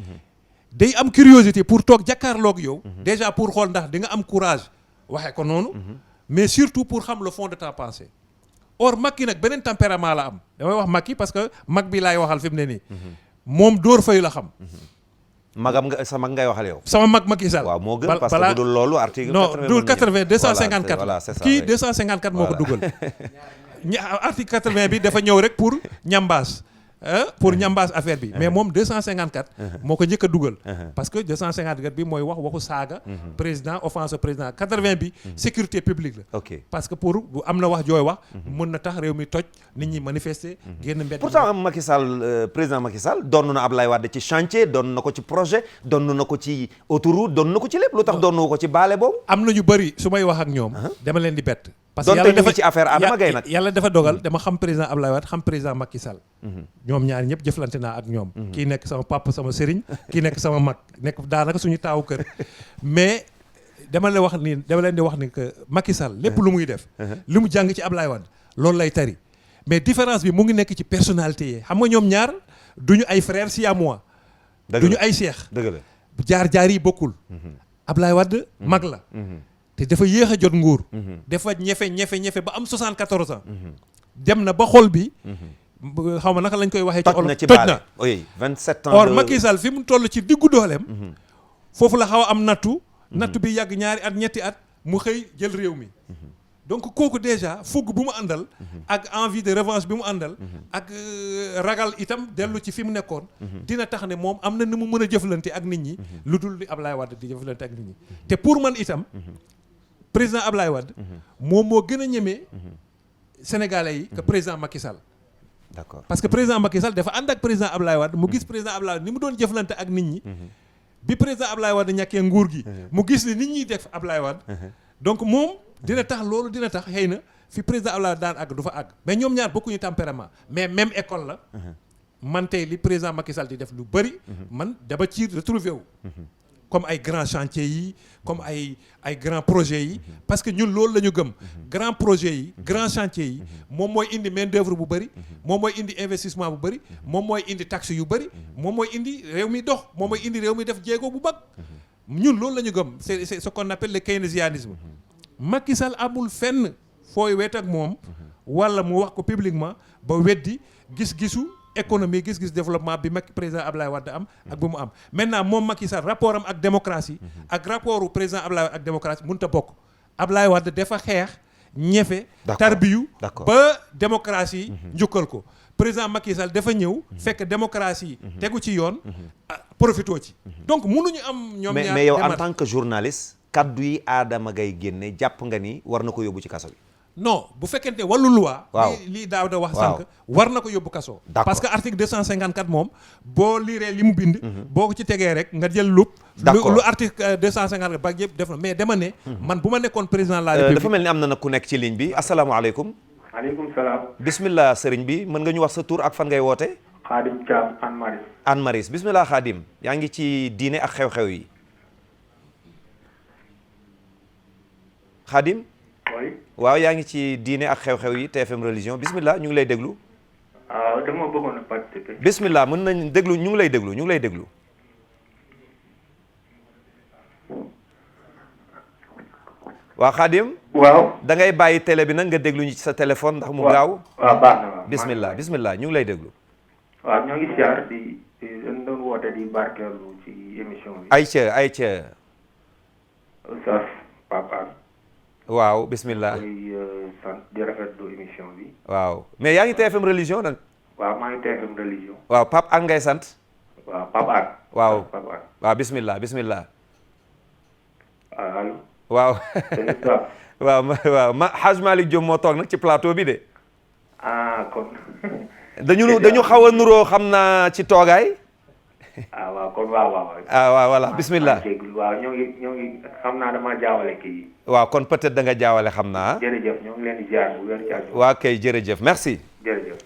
day am curiosité pour toog jàkkaarloog yow. déjà pour xool ndax di nga am courage waxee ko noonu. mais surtout pour xam le fond de ta pensée. or Macky nag beneen tempérament la am damay wax Macky parce que mag bi laay waxal fi mu ne nii. moom dóor fayu la xam. magam nga sa mag ngay waxal yow. sama mag Macky Sall. waaw moo gën parce que bu dul loolu article. non du 80 254 voilà c'est ça kii 254 moo ko dugal. article 80 bi dafa ñëw rek pour ñambaas. pour ñambaas affaire bi mais moom 254 moo ko njëkk a dugal parce que 254 bi mooy waxu saaga président offense président 80 bi sécurité publique la parce que pour bu am na wax jooy wax mën na tax réew mi toj nit ñi manifester génn mbedd pourtant Macky Sall président Macky Sall doon na Ablaye Wade ci chantier doon na ko ci projet doon na ko ci autoroute doon na ko ci lépp lu tax doon na ko ci baale boobu am na ñu bëri su may wax ak ñoom dama leen di bett parce que yàlla dafa ci affaire Adama Gaye nag yàlla dafa dogal dama xam président Ablaye Wade xam président Macky Sall ñoom ñaar ñëpp jëflante naa ak ñoom kii nekk sama papa sama sëriñ kii nekk sama mag nekk daanaka suñu taawu kër mais dama leen di wax ni que Macky Sall lépp lu muy def li mu jàng ci Ablaye Wade loolu lay tari mais différence bi mu ngi nekk ci personnalité yi xam nga ñoom ñaar duñu ay frères siamois duñu ay seex dëgg la jaar yi bokkul Ablaye Wade mag la te dafa yéex a jot nguur dafa ñefe ba am 74 ans dem na ba xol bi xaw ma naka lañ koy waxee ci olof toj na oui 27 ans or Macky Sall fi mu toll ci diggu dooleem foofu la xaw a am nattu bi yàgg ñaari at ñetti at mu xëy jël réew mi donc kooku déjà fugg bu mu àndal ak envie de revanche bi mu àndal ak ragal itam dellu ci fi mu nekkoon dina tax ne moom am na ni mu mën a jëflante ak nit ñi lu dul li Ablaye Wade di jëflante ak nit ñi te pour man itam président Ablaye Wade moom moo gën a ñemee sénégalais yi que président Macky Sall d'accord parce que président Macky Sall dafa ànd ak président Ablaye Wade mu gis président Ablaye Wade ni mu doon jëflante ak nit ñi bi président Ablaye Wade ñàkkee nguur gi mu gis ni nit ñi def Ablaye Wade donc moom dina tax xëy na fi président Ablaye Wade daan àgg du fa àgg mais ñoom ñaar bokkuñu tempérament mais même école la man tey li président Macky Sall di def lu bëri man dama ci retrouvé wu comme ay grands chantiers yi comme ay grands projets yi parce que ñun loolu la ñu gëm grands projets yi grands chantiers yi moom mooy indi main d'œuvre bu bëri moom mooy indi investissement bu bëri moom mooy indi taxe yu bëri moom mooy indi réew mi dox moom mooy indi réew mi def jéego bu mag ñun loolu la ñu gëm c'est ce qu'on appelle le keynésianisme Macky Sall amul fenn fooy weet ak moom wala mu wax ko publiquement ba weddi gis-gisu économie gis-gis développement bi Macky président Ablaye Wade am ak bu mu am maintenant moom Macky Sall rapport am ak démocratie ak rapportu président Ablaye Wade ak démocratie mënut a bokk Ablaye Wade dafa xeex ñefe tarbiyu ba démocratie njukkal ko président Macky Sall dafa ñëw fekk démocratie tegu ci yoon profitoo ci donc mënuñu am ñoom ñaar mais yow en tant que journaliste kaddu yi Adama Gaye génne jàpp nga ni war na ko yóbbu ci kaso bi non bu fekkente wàllu loi lii daaw da wax sànq war na ko yóbbu kaso parce que article 254 moom boo liiree li mu bind boo ko ci tegee rek nga jël lu article 254 ba yëpp def na mais dama ne man bu ma nekkoon président de la République dafa mel ni am na nag ku nekk ci ligne bi asalaamaaleykum maaleykum salaam bismillah sëriñ bi mën nga ñu wax sa tur ak fan ngay woote Khadim Thiam Anne Maris Anne Maris bismillah Khadim yaa ngi ci diine ak xew-xew yi Khadim waaw yaa ngi ci diine ak xew-xew yi TFM religion bismillah ñu ngi lay déglu. dama bëggoon a participer. bismillah mën nañ déglu ñu ngi lay déglu ñu ngi lay déglu. waa Khadim waaw. da ngay bàyyi télé bi nag nga déglu ñu ci sa téléphone ndax mu gaaw. waaw baax na waaw. bismillah bismillah ñu ngi lay déglu. waaw ñoo ngi siyaar di dañ doon woote di barkeelu ci émission bi. ayca Oustaz Pape Hann. waaw bismillah. koy sant di rafetlu émission bi. waaw mais yaa ngi TFM religion nag. waaw maa ngi TFM religion. waaw Pape Hann ngay sant. waaw Pape Hann. waaw Pape Hann. waaw bismillah. allo. waaw. waaw. ma Hadj Malick Diop moo toog nag ci plateau bi de. kon. dañu xaw a nuroo xam naa ci toogaay. waaw kon waaw. waaw voilà bismillah. waaw ñoo ngi xam naa dama jaawale kii. waaw kon peut-être da nga jaawale xam naa. jërëjëf ñoo ngi leen di ziar bu wér ci àdduna. waa kay jërëjëf merci. jërëjëf.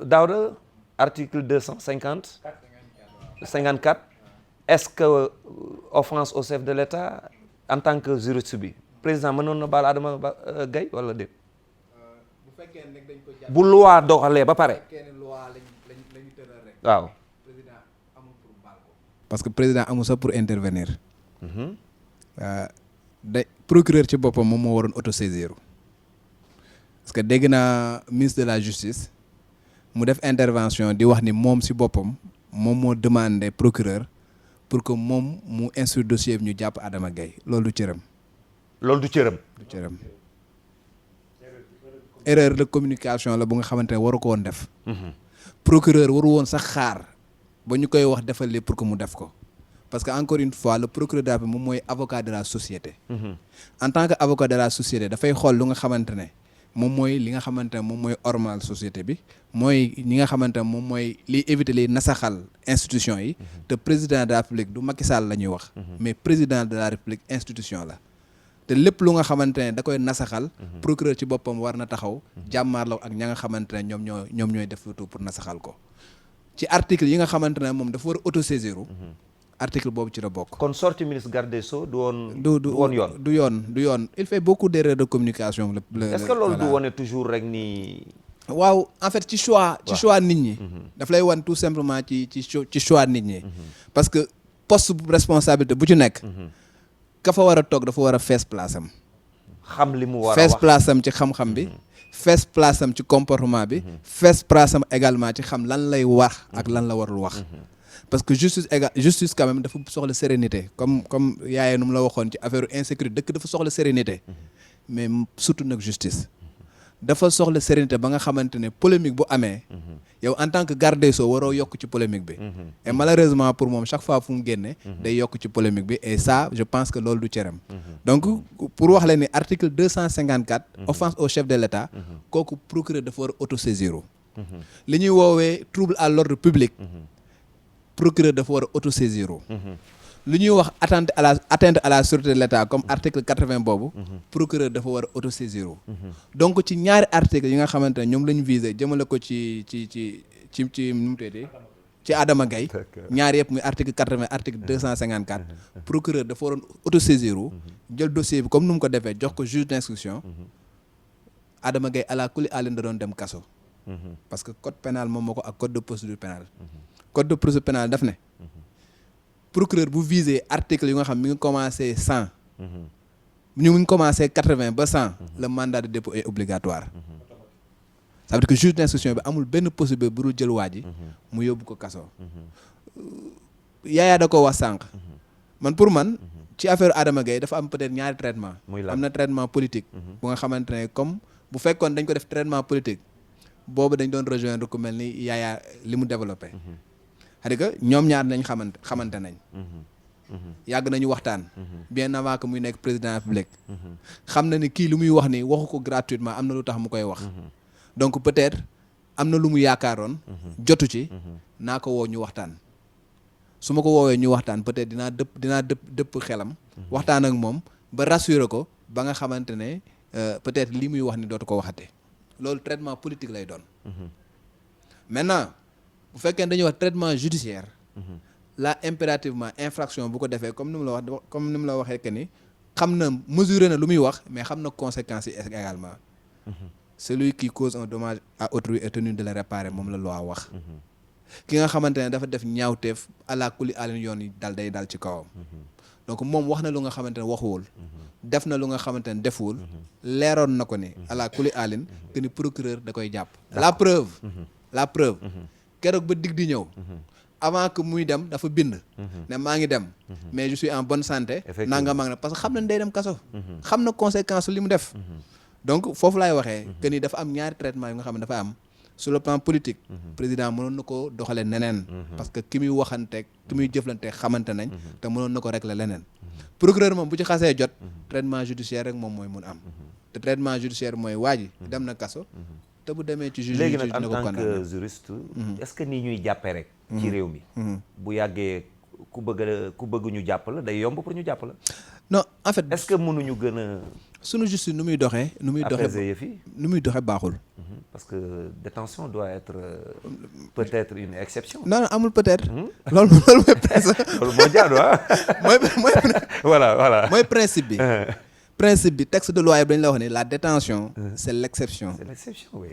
Daouda article 250. 54. Est-ce que offense au chef de l'État en tant que juriste bi président mënoon na baal Adama Gaye wala déet. bu fekkee ne dañ ko jàpp bu loi doxalee ba pare. lañu tëral rek. waaw. président amul pour baal ko. parce que président amul sax pour intervenir. Procureur ci boppam moom moo waroon autosaisir parce que dégg naa ministre de la justice mu def intervention di wax ni moom si boppam moom moo demandé procureur pour que moom mu instruire dossier bi ñu jàpp Adama Gaye loolu du cëram. loolu du cëram. erreur de communication la bu nga xamante ne waru ko woon def. procureur waru woon sax xaar ba ñu koy wax defal li pour que mu def ko parce que encore une fois le procureur de la République moom mooy avocat de la société. En tant que avocat de la société dafay xool lu nga xamante ne moom mooy li nga xamante ne moom mooy ormal société bi mooy ñi nga xamante ne moom mooy liy éviter liy nasaxal institution yi. te président de la République du Macky Sall la ñuy wax. mais président de la République institution la. te lépp lu nga xamante ne da koy nasaxal. procureur ci boppam war na taxaw. jàmmaarloo ak ña nga xamante ne ñoom ñooy def tout pour nasaxal ko. ci article yi nga xamante ne moom dafa war a autosaisir. article boobu ci la bokk. kon sorti ministre garde des Sceaux du woon yoon. du yoon il fait beaucoup d'erreurs de communication. est-ce que loolu du wone toujours rek ni. waaw en fait ci choix nit ñi. daf lay wan tout simplement ci choix nit ñi. parce que poste responsabilité bu ci nekk. ka fa war a toog dafa war a fees place am. xam li mu war a wax fees place am ci xam-xam bi. fees place am ci comportement bi. fees place am également ci xam lan lay wax ak lan la warul wax. parce que justice quand même dafa soxla sérénité comme yaayee nu mu la waxoon ci affaire insécurité dëkk dafa soxla sérénité. mais surtout nag justice. dafa soxla sérénité ba nga xamante ne polémique bu amee. yow en tant que garde des Sceaux waroo yokk ci polémique bi. et malheureusement pour moom chaque fois fu mu génne. day yokk ci polémique bi et ça je pense que loolu du cëram. donc pour wax leen ni article 254. offense au chef de l'État. kooku procureur dafa war a autosaisir. li ñuy woowee trouble à l'ordre public. procureur dafa war a autosaisir. lu ñuy wax atteinte à la sûreté de l'État comme article 80 boobu. procureur dafa war a autosaisir. donc ci ñaari article yi nga xamante ne ñoom la ñu visé jëmale ko ci nu mu tuddee ci Adama Gaye ñaar yëpp muy article 80 article 254. procureur dafa waroon autosaisir. jël dossier bi comme nu mu ko defee jox ko juge d'instruction. Adama Gaye ala kulli àlin da doon dem kaso. parce que code pénal moom moo ko ak code de procédure pénale. code de procédure pénale daf ne. procureur bu visé article yu nga xam mi ngi commencé 100. ñu ngi commencé 80 ba 100. le mandat de dépôt est obligatoire. ça veut dire que juge d'instruction bi amul benn possibilité bu dul jël waa ji mu yóbbu ko kaso. Yaya da ko wax sànq. man pour man ci affaire Adama Gaye dafa am peut-être ñaari traitement. am na traitement politique. bu nga xamante ne comme bu fekkoon dañ ko def traitement politique. boobu dañ doon rejoindre ku mel ni Yaya li mu développé. c'est-à-dire que ñoom ñaar nañ xamante nañ. yàgg nañu waxtaan. bien avant que muy nekk président de la République. xam na ni kii lu muy wax ni waxu ko gratuitement am na lu tax mu koy wax. donc peut-être am na lu mu yaakaaroon. jotu ci naa ko woo ñu waxtaan. su ma ko woowee ñu waxtaan peut-être dinaa dëpp xelam. waxtaan ak moom ba rassurer ko ba nga xamante ne peut-être li muy wax ni dootu ko waxate loolu traitement politique lay doon. maintenant. bu fekkee dañuy wax traitement judiciaire. là impérativement infraction bu ko defee comme ni mu la waxee que ni xam na mesurer na lu muy wax mais xam na conséquences yi également. celui qui cause un dommage à autrui est tenu de le réparer moom la loi wax. ki nga xamante ne dafa def ñaawteef ala kulli alin yoon yi day dal ci kawam. donc moom wax na lu nga xamante ne waxuwul def na lu nga xamante ne defuwul leeroon na ko ne ala kuli alin que ni procureur da koy jàpp la preuve keroog ba dig di ñëw avant que muy dem dafa bind ne maa ngi dem mais je suis en bonne santé nanga maa ngi parce que xam na day dem kaso xam na conséquence li mu def donc foofu laay waxee que ni dafa am ñaari traitement yu nga xam ne dafa am sur le plan politique président mënoon na ko doxalee neneen parce que ki muy waxanteeg ki muy jëflanteeg xamante nañ te mënoon na ko régler leneen procureur moom bu ci xasee jot traitement judiciaire rek moom mooy mun am te traitement judiciaire mooy waaji dem na kaso te bu demee ci juge léegi nag en dina ko tant condamné que juriste est-ce que nii ñuy jàppee rek ci réew mi bu yàggee ku bëgg ñu jàpp la day yomb pour ñu jàpp la non en fait est-ce que mënuñu gën a sunu justice nu muy doxee apaiser yëf yi nu muy doxee baaxul parce que détention doit être peut-être une exception non amul peut-être loolu mooy principe loolu moo jaadu mooy voilà mooy principe bi texte de loi yi dañ la wax ne la détention c'est l'exception oui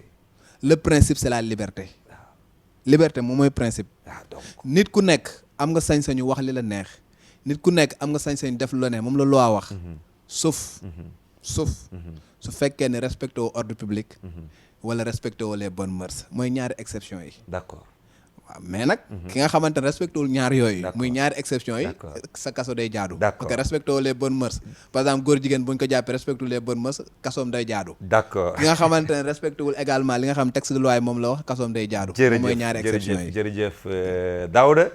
le principe c'est la liberté moom mooy principe donc nit ku nekk am nga sañ-sañu wax li la neex nit ku nekk am nga sañ-sañu def lu la neex moom la loi wax sauf su fekkee ne respecté woo ordre public wala respecté woo les bonnes mœurs mooy ñaari exception yi d'accord waaw mais nag ki nga xamante ne respecté wul ñaar yooyu muy ñaari exception yi sa kaso day jaadu parce que respecté woo les bonnes mœurs par exemple góor jigéen bu ñu ko jàppee respecté wul les bonnes mœurs kasoom day jaadu d'accord ki nga xamante ne respecté wul également li nga xam texte de loi moom la wax kasoom day jaadu mooy ñaari exception yi jërëjëf Daouda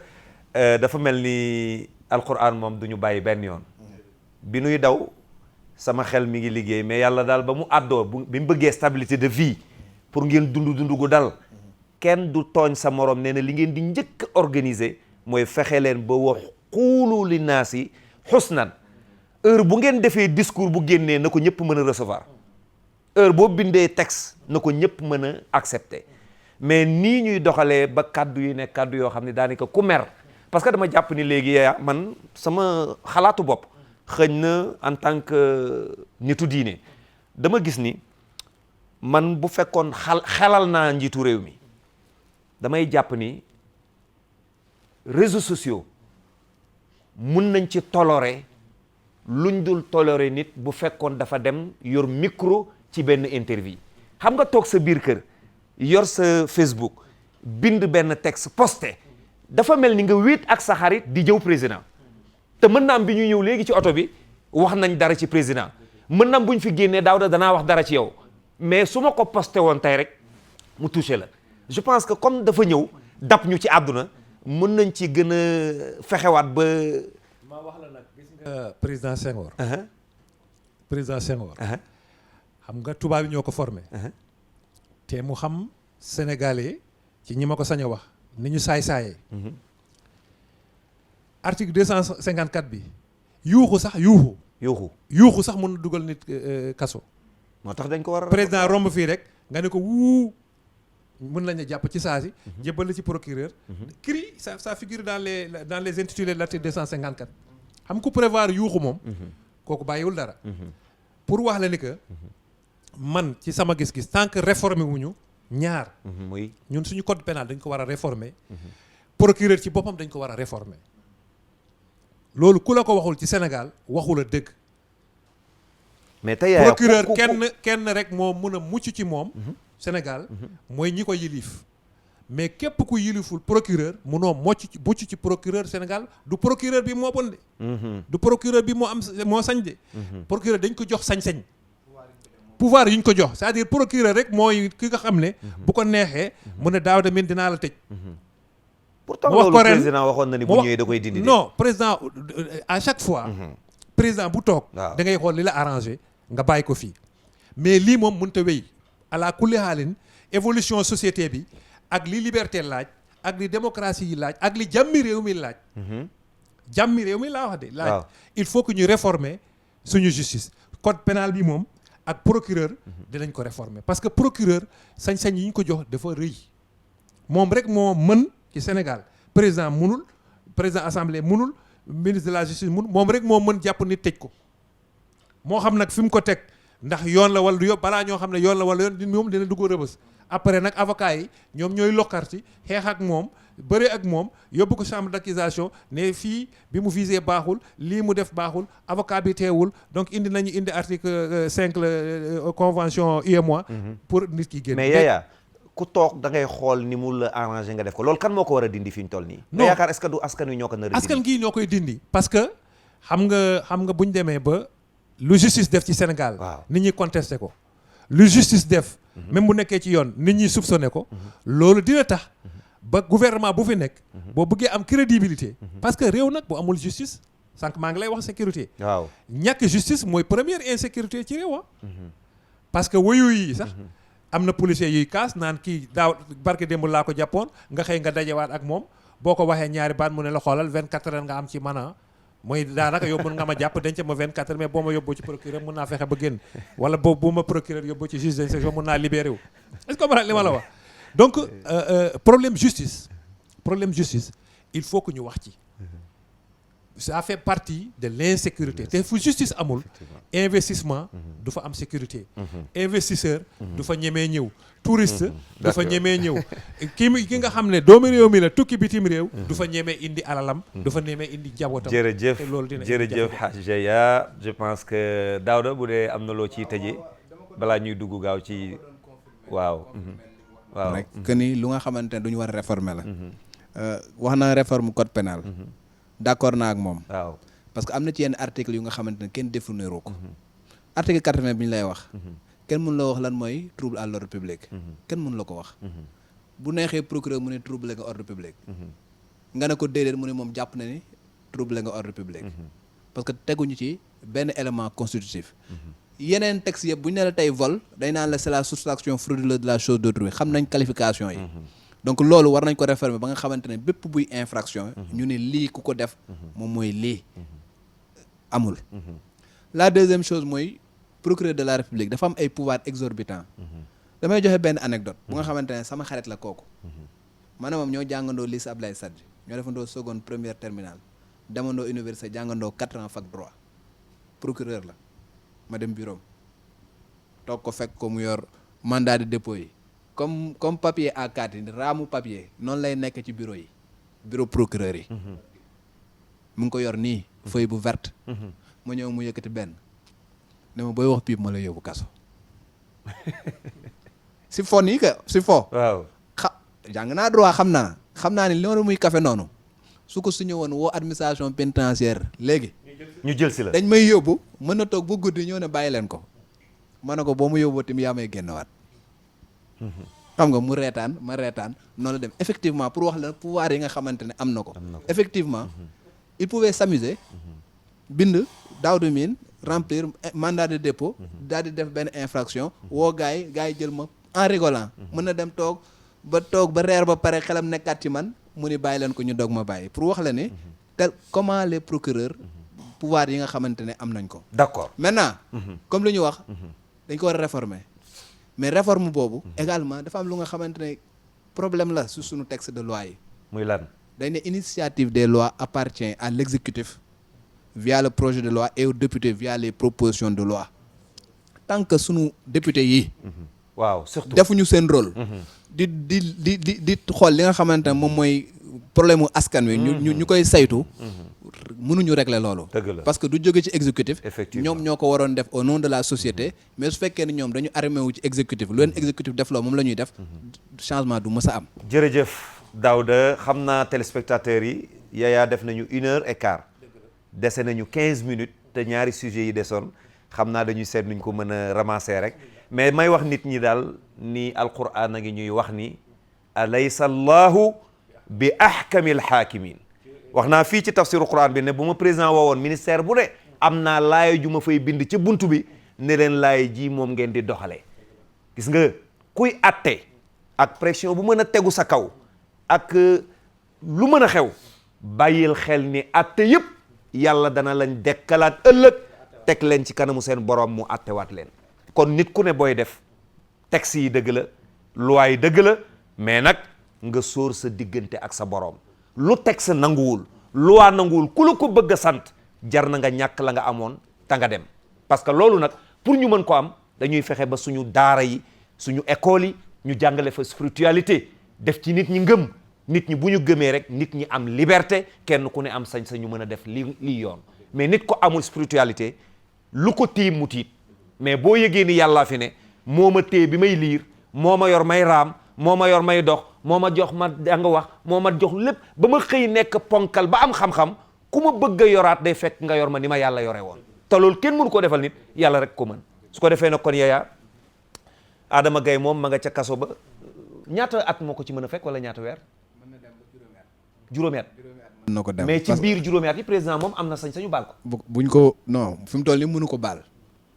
dafa mel ni alquran moom du ñu bàyyi benn yoon bi nuy daw sama xel mi ngi liggéey mais yàlla daal ba mu àddoo bi mu bëggee stabilité de vie pour ngeen dund gu dal kenn du tooñ sa morom nee na li ngeen di njëkk organiser mooy fexe leen ba wax xuulu li naas yi xusnan heure bu ngeen defee discours bu génnee na ko ñëpp mën a recevoir heure boo bindee texte na ko ñëpp mën a accepter mais nii ñuy doxalee ba kaddu yi ne kaddu yoo xam ne daanaka ku mer parce que dama jàpp ni léegi man sama xalaatu bopp xëñ na en tant que nitu diine dama gis ni man bu fekkoon xelal naa njiitu réew mi damay jàpp ni réseaux sociaux mun nañ ci tolérer luñ dul tolérer nit bu fekkoon dafa dem yor micro ci benn interview xam nga toog sa biir kër yor sa Facebook bind benn texte posté dafa mel ni nga wéet ak sa xarit di jëw président te mën na am bi ñu ñëw léegi ci oto bi wax nañ dara ci président mën na am bu ñu fi génnee Daouda danaa wax dara ci yow mais su ma ko posté woon tey rek mu touché la je pense que comme dafa ñëw dab ñu ci àdduna mën nañ ci gën a fexewaat ba. maa wax la nag gis nga président Senghor. président Senghor. xam nga tubaab yi ñoo ko formé. te mu xam sénégalais ci ñi ma ko sañ a wax ni ñu saay-saayee. article 254 bi yuuxu sax mën na dugal nit kaso. moo tax dañ ko war a président romb fii rek nga ne ko wuu mën nañ a jàpp ci saa si. jébbal la ci procureur. cri ça figure dans les intitulés de l'article 254. xam ku prévoir yuuxu moom. kooku bàyyiwul dara. pour wax la ni que man ci sama gis-gis tant que réformer wuñu ñaar. muy ñun suñu code pénal dañ ko war a réformer. procureur ci boppam dañ ko war a réformer. loolu ku la ko waxul ci Sénégal waxul a dëgg. mais tey procureur kenn rek moo mën a mucc ci moom. Sénégal mooy ñi ko yilif mais képp ku yiliful procureur munoo mucc ci procureur Sénégal du procureur bi moo bon de. du procureur bi moo sañ de. procureur dañ ko jox sañ-sañ. pouvoir yi ñu ko jox c'est-à-dire procureur rek mooy ki nga xam ne. bu ko neexee mu ne Daouda Mine dinaa la tëj. pourtant loolu président waxoon na ni bu ñëwee da koy dindi. non président à chaque fois. président bu toog. da ngay xool li la arrangé nga bàyyi ko fii. mais lii moom mënut a wéy ala kulli haalin évolution société bi ak li liberté laaj ak li démocratie yi laaj ak li jàmmi réew mi laaj. jàmmi réew mi laa wax de. laaj il faut que ñu réformer suñu justice code pénal bi moom ak procureur dinañ ko réformer parce que procureur sañ-sañ yi ñu ko jox dafa rëy moom rek moo mën. ci Sénégal président munul président assemblée munul ministre de la justice munul moom rek moo mën jàpp nit tëj ko moo xam nag fi mu ko teg ndax yoon la wala du yoon balaa ñoo xam ne yoon la wala yoon moom dina dugg rëbës après nag avocat yi ñoom ñooy lokkarti xeex ak moom bëre ak moom yóbbu ko chambre d'accusation ne fii bi mu visé baaxul lii mu def baaxul avocat bi teewul donc indi article 5 la convention UEMOA pour nit ki génn. mais Yaya ku toog da ngay xool ni mu la arrangé nga def ko loolu kan moo ko war a dindi fi ñu toll nii. non yaakaar est-ce que du askan wi ñoo ko nar a dindi. askan gii ñoo koy dindi parce que xam nga bu ñu demee ba lu justice def ci Sénégal. waaw nit ñi contesté ko. lu justice def. même bu nekkee ci yoon nit ñi soupçonné ko. loolu dina tax ba gouvernement bu fi nekk. boo bëggee am crédibilité. parce que réew nag bu amul justice sànq maa ngi lay wax sécurité. waaw ñàkk justice mooy première insécurité ci réew parce que woyu yi sax. am na policier yuy kaas naan kii daaw barke démb laa ko jàppoon nga xëy nga dajewaat ak moom boo ko waxee ñaari baat mu ne la xoolal 24 heures nga am ci mana mooy daanaka yow mën nga ma jàpp denc ma 24 heures mais boo ma yóbboo ci procureur mën naa fexe ba génn wala boobu bu ma procureur yóbboo ci juge d'instruction mën naa libéré wu est-ce que comprendre li ma la wax donc problème justice il faut que ñu wax ci ça fait partie de l'insécurité te fu justice amul investissement du fa am sécurité investisseur du fa ñemee ñëw touriste du fa ñemee ñëw ki nga xam ne doomu réew mi la tukki bitim réew du fa ñemee indi alalam du fa ñemee indi njabootam jërëjëf te loolu dina jërëjëf Hadj Yaya je pense que Daouda bu dee am na loo ciy tëjee balaa ñuy dugg gaaw ci waaw rek que ni lu nga xamante ne du ñu war a réformer la wax na réforme code pénal d'accord naa ak moom waaw parce que am na ci yenn article yu nga xamante ne kenn définir ko article 80 bi ñu lay wax kenn mun la wax lan mooy trouble à l'ordre public kenn mun la ko wax bu neexee procureur mu ne trouble nga ordre public nga ne ko déedéet mu ne moom jàpp na ni trouble nga ordre public parce que teguñu ci benn élément constitutif yeneen texte yëpp bu ñu ne la tey vol day naan la c'est la soustraction frauduleuse de la chose d'autrui xam nañ qualification yi donc loolu war nañ ko réformer ba nga xamante ne bépp buy infraction ñu ne lii ku ko def moom mooy lii amul la deuxième chose mooy procureur de la république dafa am ay pouvoir exorbitant damay joxe benn anecdote bu nga xamante ne sama xarit la kooku man moom ñoo jàngandoo lycée Abdoulaye Sadji ñoo defandoo seconde première terminale demandoo université jàngandoo 4 ans fac droit procureur la ma dem bureau toog ko fekk ko mu yor mandat de dépôt yi comme papier A4 yi raamu papier noonu lay nekk ci bureau yi bureau procureur yi mu ngi ko yor nii feuille bu verte ma ñëw mu yëkkati benn ne ma booy wax piip ma la yóbbu kaso si fo nii que si fo waaw jàng naa droit xam naa ni loolu muy café noonu su ko signé woon woo administration pénitentiaire léegi ñu jël si la dañ may yóbbu mën na toog ba guddi ñëw ne bàyyi leen ko ma ne ko boo mu yóbboo tamit yaa may génnewaat xam nga mu reetaan ma reetaan noonu la dem effectivement pour wax la pouvoir yi nga xamante ne am na ko effectivement il pouvait s'amuser bind Daouda Mine remplir mandat de dépôt daal di def benn infraction woo gars yi jël ma en rigolant mën na dem toog ba reer ba pare xelam nekkaat ci man mu ni bàyyi leen ko ñu doog ma bàyyi pour wax la ne tel comment les procureurs pouvoir yi nga xamante ne am nañ ko d'accord maintenant comme lu ñu wax dañ ko war a réformer mais réforme boobu également dafa am lu nga xamante ne problème la su suñu texte de loi yi muy lan dañ ne initiative des lois appartient à l'exécutif via le projet de loi et aux députés via les propositions de loi tant que sunu député yi waaw surtout defuñu seen rôle di xool li nga xamante ne moom mooy problème mu askan wi ñu koy saytu mënuñu régler loolu parce que du jóge ci exécutif ñoom ñoo ko waroon def au nom de la société mais su fekkee ne ñoom dañu arrêté wu ci exécutif lu leen exécutif def loo moom la ñuy def changement du mës a am jërëjëf Daouda xam naa téléspectateurs yi Yaya def nañu 1h15 dese nañu 15 minutes te ñaari sujets yi desoon xam naa dañuy seet nuñ ko mën a ramasser rek mais may wax nit ñi daal ni alquran a ngi ñuy wax ni alaysa allahu bi ahkamil hakimin wax naa fii ci tafsiru quran bi ne bu ma président woowoon ministère bu ne am naa laaya ju ma fay bind ci buntu bi ne leen laaya ji moom ngeen di doxalee gis nga kuy atte ak pression bu mën a tegu sa kaw ak lu mën a xew bàyyil xel ni atte yëpp yàlla dana lañ dekkalaat ëllëg teg leen ci kanamu seen borom mu attewaat leen kon nit ku ne booy def texte yi dëgg la loi yi dëgg la mais nag nga sóor sa diggante ak sa borom lu texte nanguwul loi nanguwul ku la ko bëgg a sant jar na nga ñàkk la nga amoon ta nga dem parce que loolu nag pour ñu mën ko am dañuy fexe ba suñu daara yi suñu école yi ñu jàngale fa spiritualité def ci nit ñi ngëm nit ñi bu ñu gëmee rek nit ñi am liberté kenn ku ne am sañ-sañ ñu mën a def lii yoon mais nit ko amul spiritualité lu ko tiim mu tiit mais boo yëgee ni yàllaa fi ne moo ma téye bi may liir moo ma yor may raam moo ma yor may dox moo ma jox ma danga wax moo ma jox lépp ba ma xëy nekk ponkal ba am xam-xam ku ma bëgg a yoraat day fekk nga yor ma ni ma yàlla yore woon te loolu kenn mënu ko defal nit yàlla rek ko mën su ko defee nag kon Yaya Adama Gaye moom ma nga ca kaso ba ñaata at moo ko ci mën a fekk wala ñaata weer juróomi at mën na ko dem mais ci biir juróomi at yi président moom am na sañ-sañu baal ko buñ ko non fi mu toll nii mënu ko baal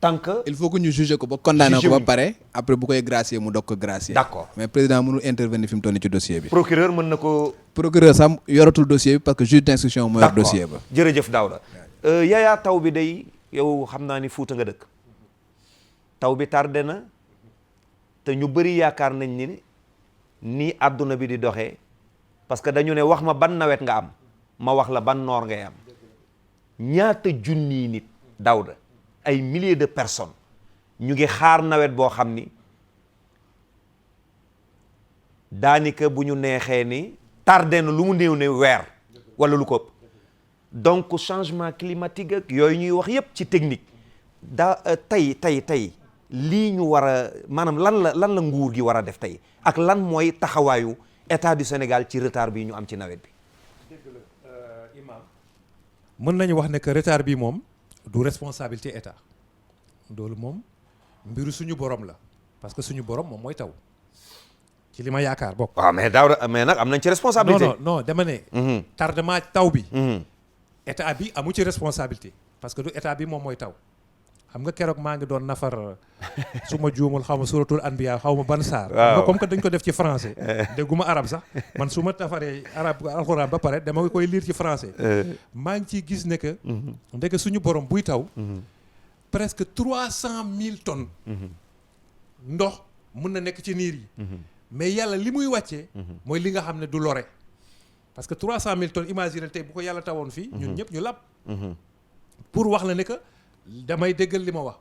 tant que il faut que ñu juger ko ba condamné ko ba pare après bu koy gracier mu doog ko gracier d'accord mais président mënul intervenir fi mu toll nii ci dossier bi procureur mën na ko procureur sax yoratul dossier bi parce que juge d'instruction moo yor dossier ba jërëjëf Daouda Yaya taw bi day yow xam naa ni Fuuta nga dëkk taw bi tardé na te ñu bëri yaakaar nañ ni nii àdduna bi di doxee parce que dañu ne wax ma ban nawet nga am ma wax la ban noor ngay am ñaata junniy nit Daouda ay milliers de personnes ñu ngi xaar nawet boo xam ni daanaka bu ñu neexee ni tardé na lu mu néew ne weer wala lu ko ëpp donc changement climatique ak yooyu ñuy wax yépp ci technique tey lii ñu war a maanaam lan la nguur gi war a def tey ak lan mooy taxawaayu état du Sénégal ci retard bi ñu am ci nawet bi. dëgg la Imam mën nañu wax ne que retard bi moom du responsabilité état loolu moom mbiru suñu borom la parce que suñu borom moom mooy taw ci li ma yaakaar bokk. waaw mais Daouda mais nag am nañ ci responsabilité. non dama ne. tardement taw bi. état bi amu ci responsabilité parce que du état bi moom mooy taw. xam nga keroog maa ngi doon nafar su ma juumul xaw ma suratul anbiya xaw ma ban saar. waaw comme que dañ ko def ci français. dégguma arab sax man su ma nafaree arab alxuraan ba pare dama koy lire ci français. maa ngi ciy gis ne que. ndeke suñu borom buy taw. presque 300 000 tonnes. ndox mun na nekk ci niir yi. mais yàlla li muy wàccee. mooy li nga xam ne du lore. parce que 300 000 tonnes imagine tey bu ko yàlla tawoon fii. ñun ñëpp ñu lab. pour wax la ne que. damay déggal li ma wax.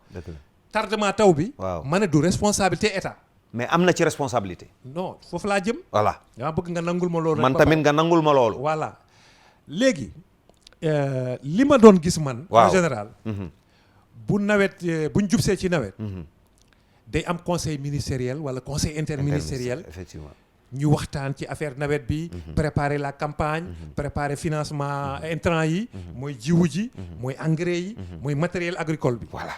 tardement taw bi. waaw ma ne du responsabilité état. mais am na ci responsabilité. non foofu laa jëm. voilà dama bëgg nga nangul ma loolu. man tamit nga nangul ma loolu. voilà léegi li ma doon gis man. waaw en général. bu nawet buñ jubsee ci nawet. day am conseil ministériel wala conseil interministériel. effectivement. ñu waxtaan ci affaire nawet bi. préparer la campagne. préparer financement intrant yi. mooy jiwu ji. mooy engrais yi. mooy matériel agricole bi. voilà.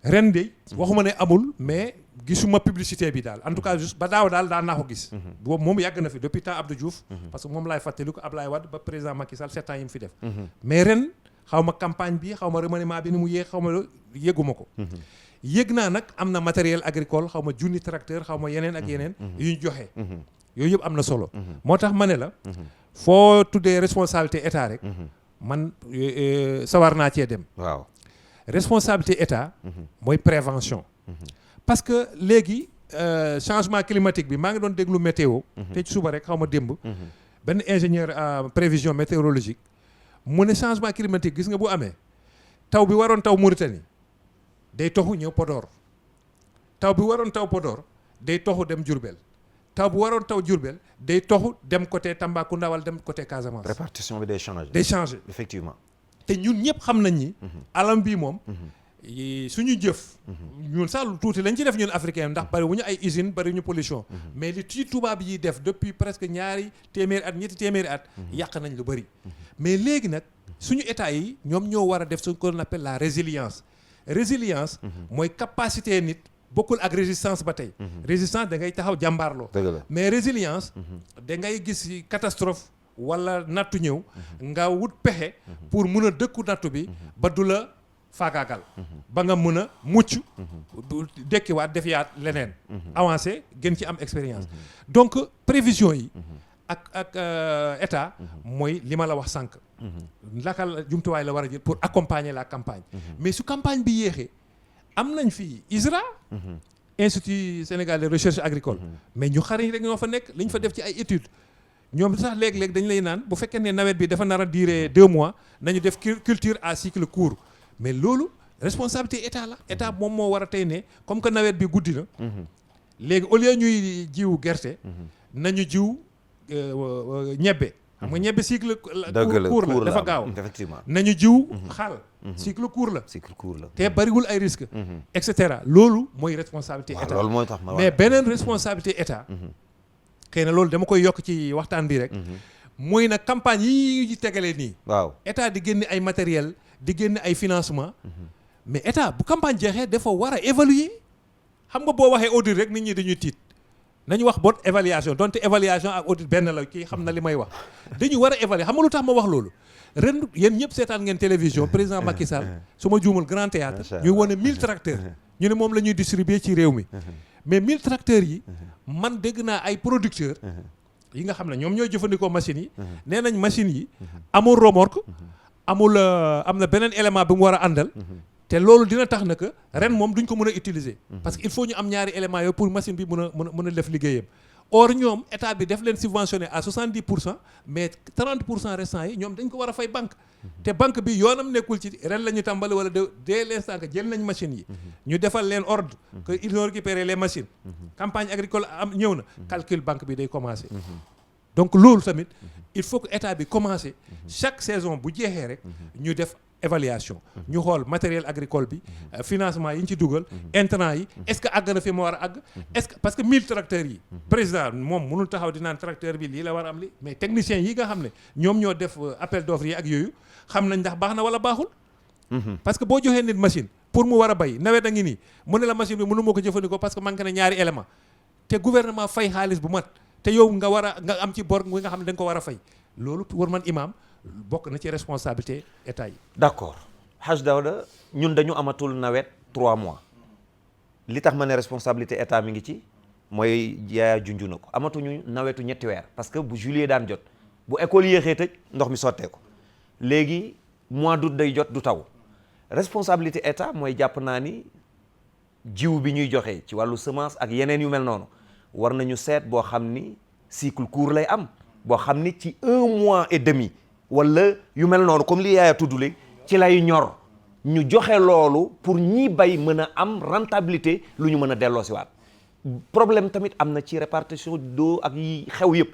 ren de waxuma ne amul mais gisuma publicité bi daal en tout cas juste ba daaw daal daan naa ko gis. boobu moom yàgg na fi depuis temps Abdou Diouf. parce que moom laay fàttaliku Ablaye Wade ba président Macky Sall 7 ans yi mu fi def. mais ren xaw ma campagne bi xaw ma remaniement bi ni mu yéeg xaw ma yéeguma ko. yëg naa nag am na matériel agricole xaw ma junni tracteur xaw ma yeneen ak yeneen yu ñu joxe. yooyu yëpp am na solo. moo tax ma ne la. foo tuddee responsabilité état rek. man sawar naa cee dem. waaw responsabilité état. mooy prévention. parce que léegi changement climatique bi maa ngi doon déglu météo. te ci suba rek xaw ma démb. benn ingénieur prévision météorologique mu ne changement climatique gis nga bu amee taw bi waroon taw Mauritanie. day toxu ñëw Podor taw bi waroon taw Podor day toxu dem Diourbel taw bi waroon taw Diourbel day toxu dem côté Tambacounda wala dem côté Casamance. répartition bi day changer. day changer effectivement. te ñun ñëpp xam nañ ni. alam bii moom. suñu jëf. ñun sax lu tuuti lañ ci def ñun africain ndax bari wu ñu ay usine bari ñu pollution. mais li ci tubaab yi def depuis presque ñaari téeméeri at ñetti téeméeri at. yàq nañ lu bari. mais léegi nag suñu état yi ñoom ñoo war a def ce qu'on appelle la résilience. résilience mooy capacité nit bokkul ak résistance ba tey. résistance da ngay taxaw jàmbaarloo. mais résilience da ngay gis catastrophe wala nattu ñëw nga wut pexe pour mun a dëkku nattu bi ba du la faagaagal ba nga mun a mucc dekkiwaat defiyaat leneen avancé gën ci am expérience donc prévision yi ak état mooy li ma la wax sànq laka la jumtuwaay la war a jël pour accompagner la campagne mais su campagne bi yéexee am nañ fii ISRA Institut Sénégal de recherche agricole mais ñu xariñ rek ñoo fa nekk li ñu fa def ci ay études ñoom sax léeg-léeg dañ lay naan bu fekkee ne nawet bi dafa nar a durer 2 mois nañu def culture à cycle court mais loolu responsabilité état la état moom moo war a tey ne comme que nawet bi guddi na léegi au lieu ñuy jiw gerte nañu jiw ñebbe xam nga ñebbe cycle court la dafa gaaw effectivement nañu jiw xaal cycle court la cycle court la te bariwul ay risque et cetera loolu mooy responsabilité état loolu mooy tax ma mais beneen responsabilité état xëy na loolu dama koy yokk ci waxtaan bi rek mooy nag campagne yi tegalee nii waaw état di génne ay matériel di génne ay financement mais état bu campagne jeexee dafa war a évaluer xam nga boo waxee audit rek nit ñi dañuy tiit nañu wax bon évaluation donte évaluation ak audit benn la kii xam na li may wax dañu war a évaluer xam nga lu tax ma wax loolu ren yéen ñëpp seetaan ngeen télévision président Macky Sall su ma juumul Grand Théâtre ñuy wane 1000 tracteurs ñu ne moom la ñuy distribuer ci réew mi mais 1000 tracteurs yi man dégg naa ay producteurs yi nga xam ne ñoom ñooy jëfandikoo machines yi nee nañ machines yi amul remorque amul am na beneen élément bi mu war a àndal te loolu dina tax na que ren moom duñ ko mën a utiliser parce que il faut ñu am ñaari éléments yooyu pour machine bi mën a def liggéeyam or ñoom état bi def leen subventionné à 70% mais 30% restant yi ñoom dañ ko war a fay banque te banque bi yoonam nekkul ci ren la ñu tàmbali wala dès l'instant que jël nañ machines yi ñu defal leen ordre que ils ont récupéré les machines campagne agricole am ñëw na calcul banque bi day commencer donc loolu tamit il faut que état bi commencer chaque saison bu jeexee rek ñu def évaluation ñu xool matériel agricole bi financement yi ñu ci dugal intrants yi est-ce que àgg na fi mu war a àgg est-ce que parce que 1000 tracteurs yi président moom mënul taxaw di naan tracteur bi lii la war a am li mais techniciens yi nga xam ne ñoom ñoo def appel d'offres yi ak yooyu xam nañ ndax baax na wala baaxul parce que boo joxee nit machine pour mu war a bay nawet a ngi nii mu ne la machine bi mënu moo ko jëfandikoo parce que manqué na ñaari élément te gouvernement fay xaalis bu mat te yow nga war a nga am ci bor nga xam ne da nga ko war a fay loolu war man imam bokk na ci responsabilité état yi. d'accord Hadj Daouda ñun dañu amatul nawet 3 mois li tax ma ne responsabilité état mi ngi ci mooy Yaya junju na ko amatuñu nawetu ñetti weer parce que bu juillet daan jot bu école yéexee tëj ndox mi sottee ko léegi mois d'août day jot du taw responsabilité état mooy jàpp naa ni jiw bi ñuy joxe ci wàllu semence ak yeneen yu mel noonu war nañu seet boo xam ni cycle court lay am boo xam ni ci 1 mois et demi wala yu mel noonu comme li Yaaya tudd léegi ci lay ñor ñu joxe loolu pour ñi bay mën a am rentabilité lu ñu mën a delloosiwaat problème tamit am na ci répartition d'eau ak yi xew yëpp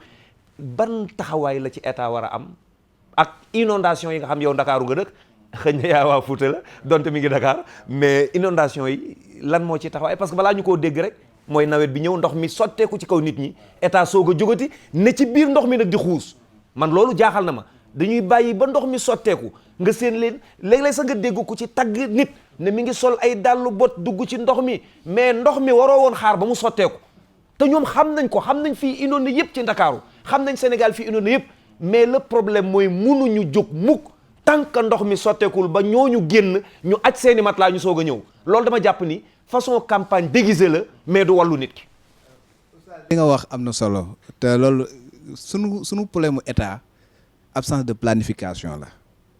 ban taxawaay la ci état war a am ak inondation yi nga xam yow Ndakaaru nga dëkk xëy na yaa waa Fuuta la donte mi ngi Dakar mais inondation yi lan moo ci taxawaay parce que balaa ñu koo dégg rek mooy nawet bi ñëw ndox mi sotteeku ci kaw nit ñi état soog a jógati ne ci biir ndox mi nag di xuus man loolu jaaxal na ma dañuy bàyyi ba ndox mi sotteeku nga seen leen léeg-léeg sax nga dégg ko ci tagg nit ne mi ngi sol ay dàllu bot dugg ci ndox mi mais ndox mi waroo woon xaar ba mu sotteeku te ñoom xam nañ ko xam nañ fii inondé yëpp ci Ndakaaru xam nañ Sénégal fii inondé yëpp mais le problème mooy mënuñu jóg mukk tant que ndox mi sotteekul ba ñooñu génn ñu aj seeni matelas ñu soog a ñëw loolu dama jàpp ni façon campagne déguisée la mais du wàllu nit ki. li nga wax am na solo te loolu sunu problème mu état absence de planification la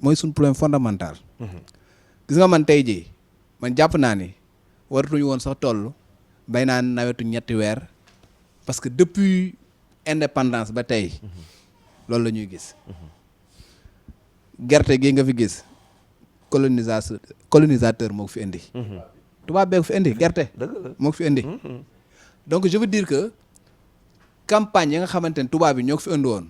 mooy suñu problème fondamental. gis nga man tey jii man jàpp naa ni waratuñu woon sax toll bay naan nawetu ñetti weer parce que depuis indépendance ba tey loolu la ñuy gis gerte gi nga fi gis colonisateur moo ko fi indi. tubaab bee ko fi indi gerte. moo ko fi indi. donc je veux dire que campagne yi nga xamante ne tubaab bi ñoo ko fi indi woon.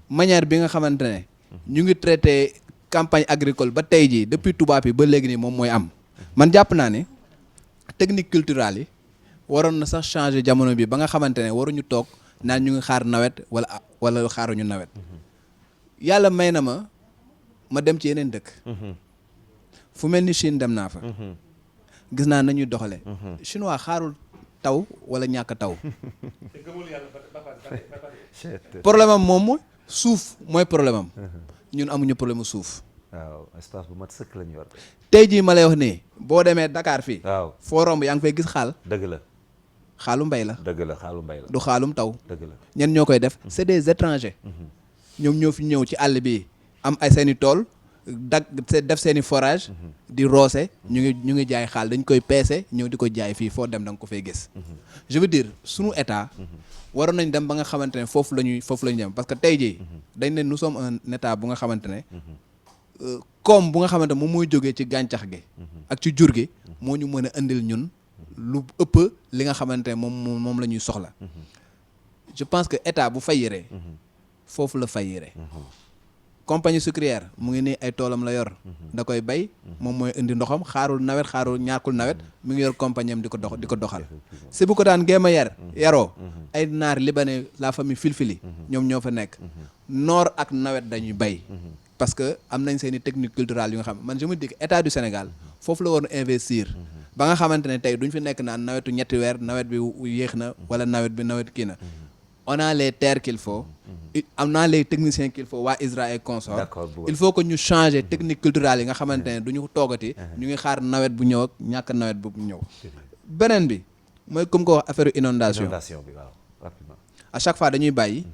manière bi nga xamante ne ñu ngi traité campagne agricole ba tey jii depuis tubaab yi ba léegi nii moom mooy am. man jàpp naa ne technique culturelle yi waroon na sax changer jamono bi ba nga xamante ne waruñu toog naan ñu ngi xaar nawet wala xaaruñu nawet. yàlla may na ma dem ci yeneen dëkk. fu mel ni Chine dem naa fa. gis naa nañuy doxale chinois xaarul taw wala ñàkk taw. problème am moom mooy suuf mooy problème am. ñun amuñu problème mu suuf. waaw espace bu mat sëkk lañu yor. tey jii ma lay wax nii boo demee Dakar fii. waaw foo romb yaa ngi fay gis xaal. dëgg la. xaalu mbay la. dëgg la xaalu mbay la. du xaalum taw. dëgg la ñenn ñoo koy def c'est des étrangers. ñoom ñoo fi ñëw ci àll bi am ay seeni tool def seeni forage di roose ñu ngi jaay xaal dañ koy peese ñëw di ko jaay fii foo dem da nga ko fay gis. je veux dire sunu état waroon nañ dem ba nga xamante ne foofu la ñuy dem parce que tey jii dañ ne nous sommes un état bu nga xamante ne koom bu nga xamante moom mooy jógee ci gàncax gi ak ci jur gi moo ñu mën a indil ñun lu ëpp li nga xamante ne moom la ñuy soxla. je pense que état bu fayiree foofu la fayiree. compagnie sucrière mu ngi nii ay toolam la yor da koy bay moom mooy indi ndoxam xaarul nawet ñaakul nawet mi ngi yor compagnie am di ko doxal si bu ko daan géema yaroo ay naar libanais la famille Filfili ñoom ñoo fa nekk noor ak nawet dañuy bay parce que am nañ seen i technique culturelle yu nga xam man je me dis que état du Sénégal foofu la war a investir ba nga xamante ne tey duñ fi nekk naan nawetu ñetti weer nawet bi yéex na wala nawet kii na on a les terres qu'il faut am naa les techniciens qu'il faut waa Israël et consort il faut que ñu changer technique culturelle yi nga xamante ne du ñu toogati ñu ngi xaar nawet bu ñëw ak ñàkk nawet bu ñëw beneen bi mooy comme ko wax affaire inondation bi waaw rapidement à chaque fois dañuy bàyyi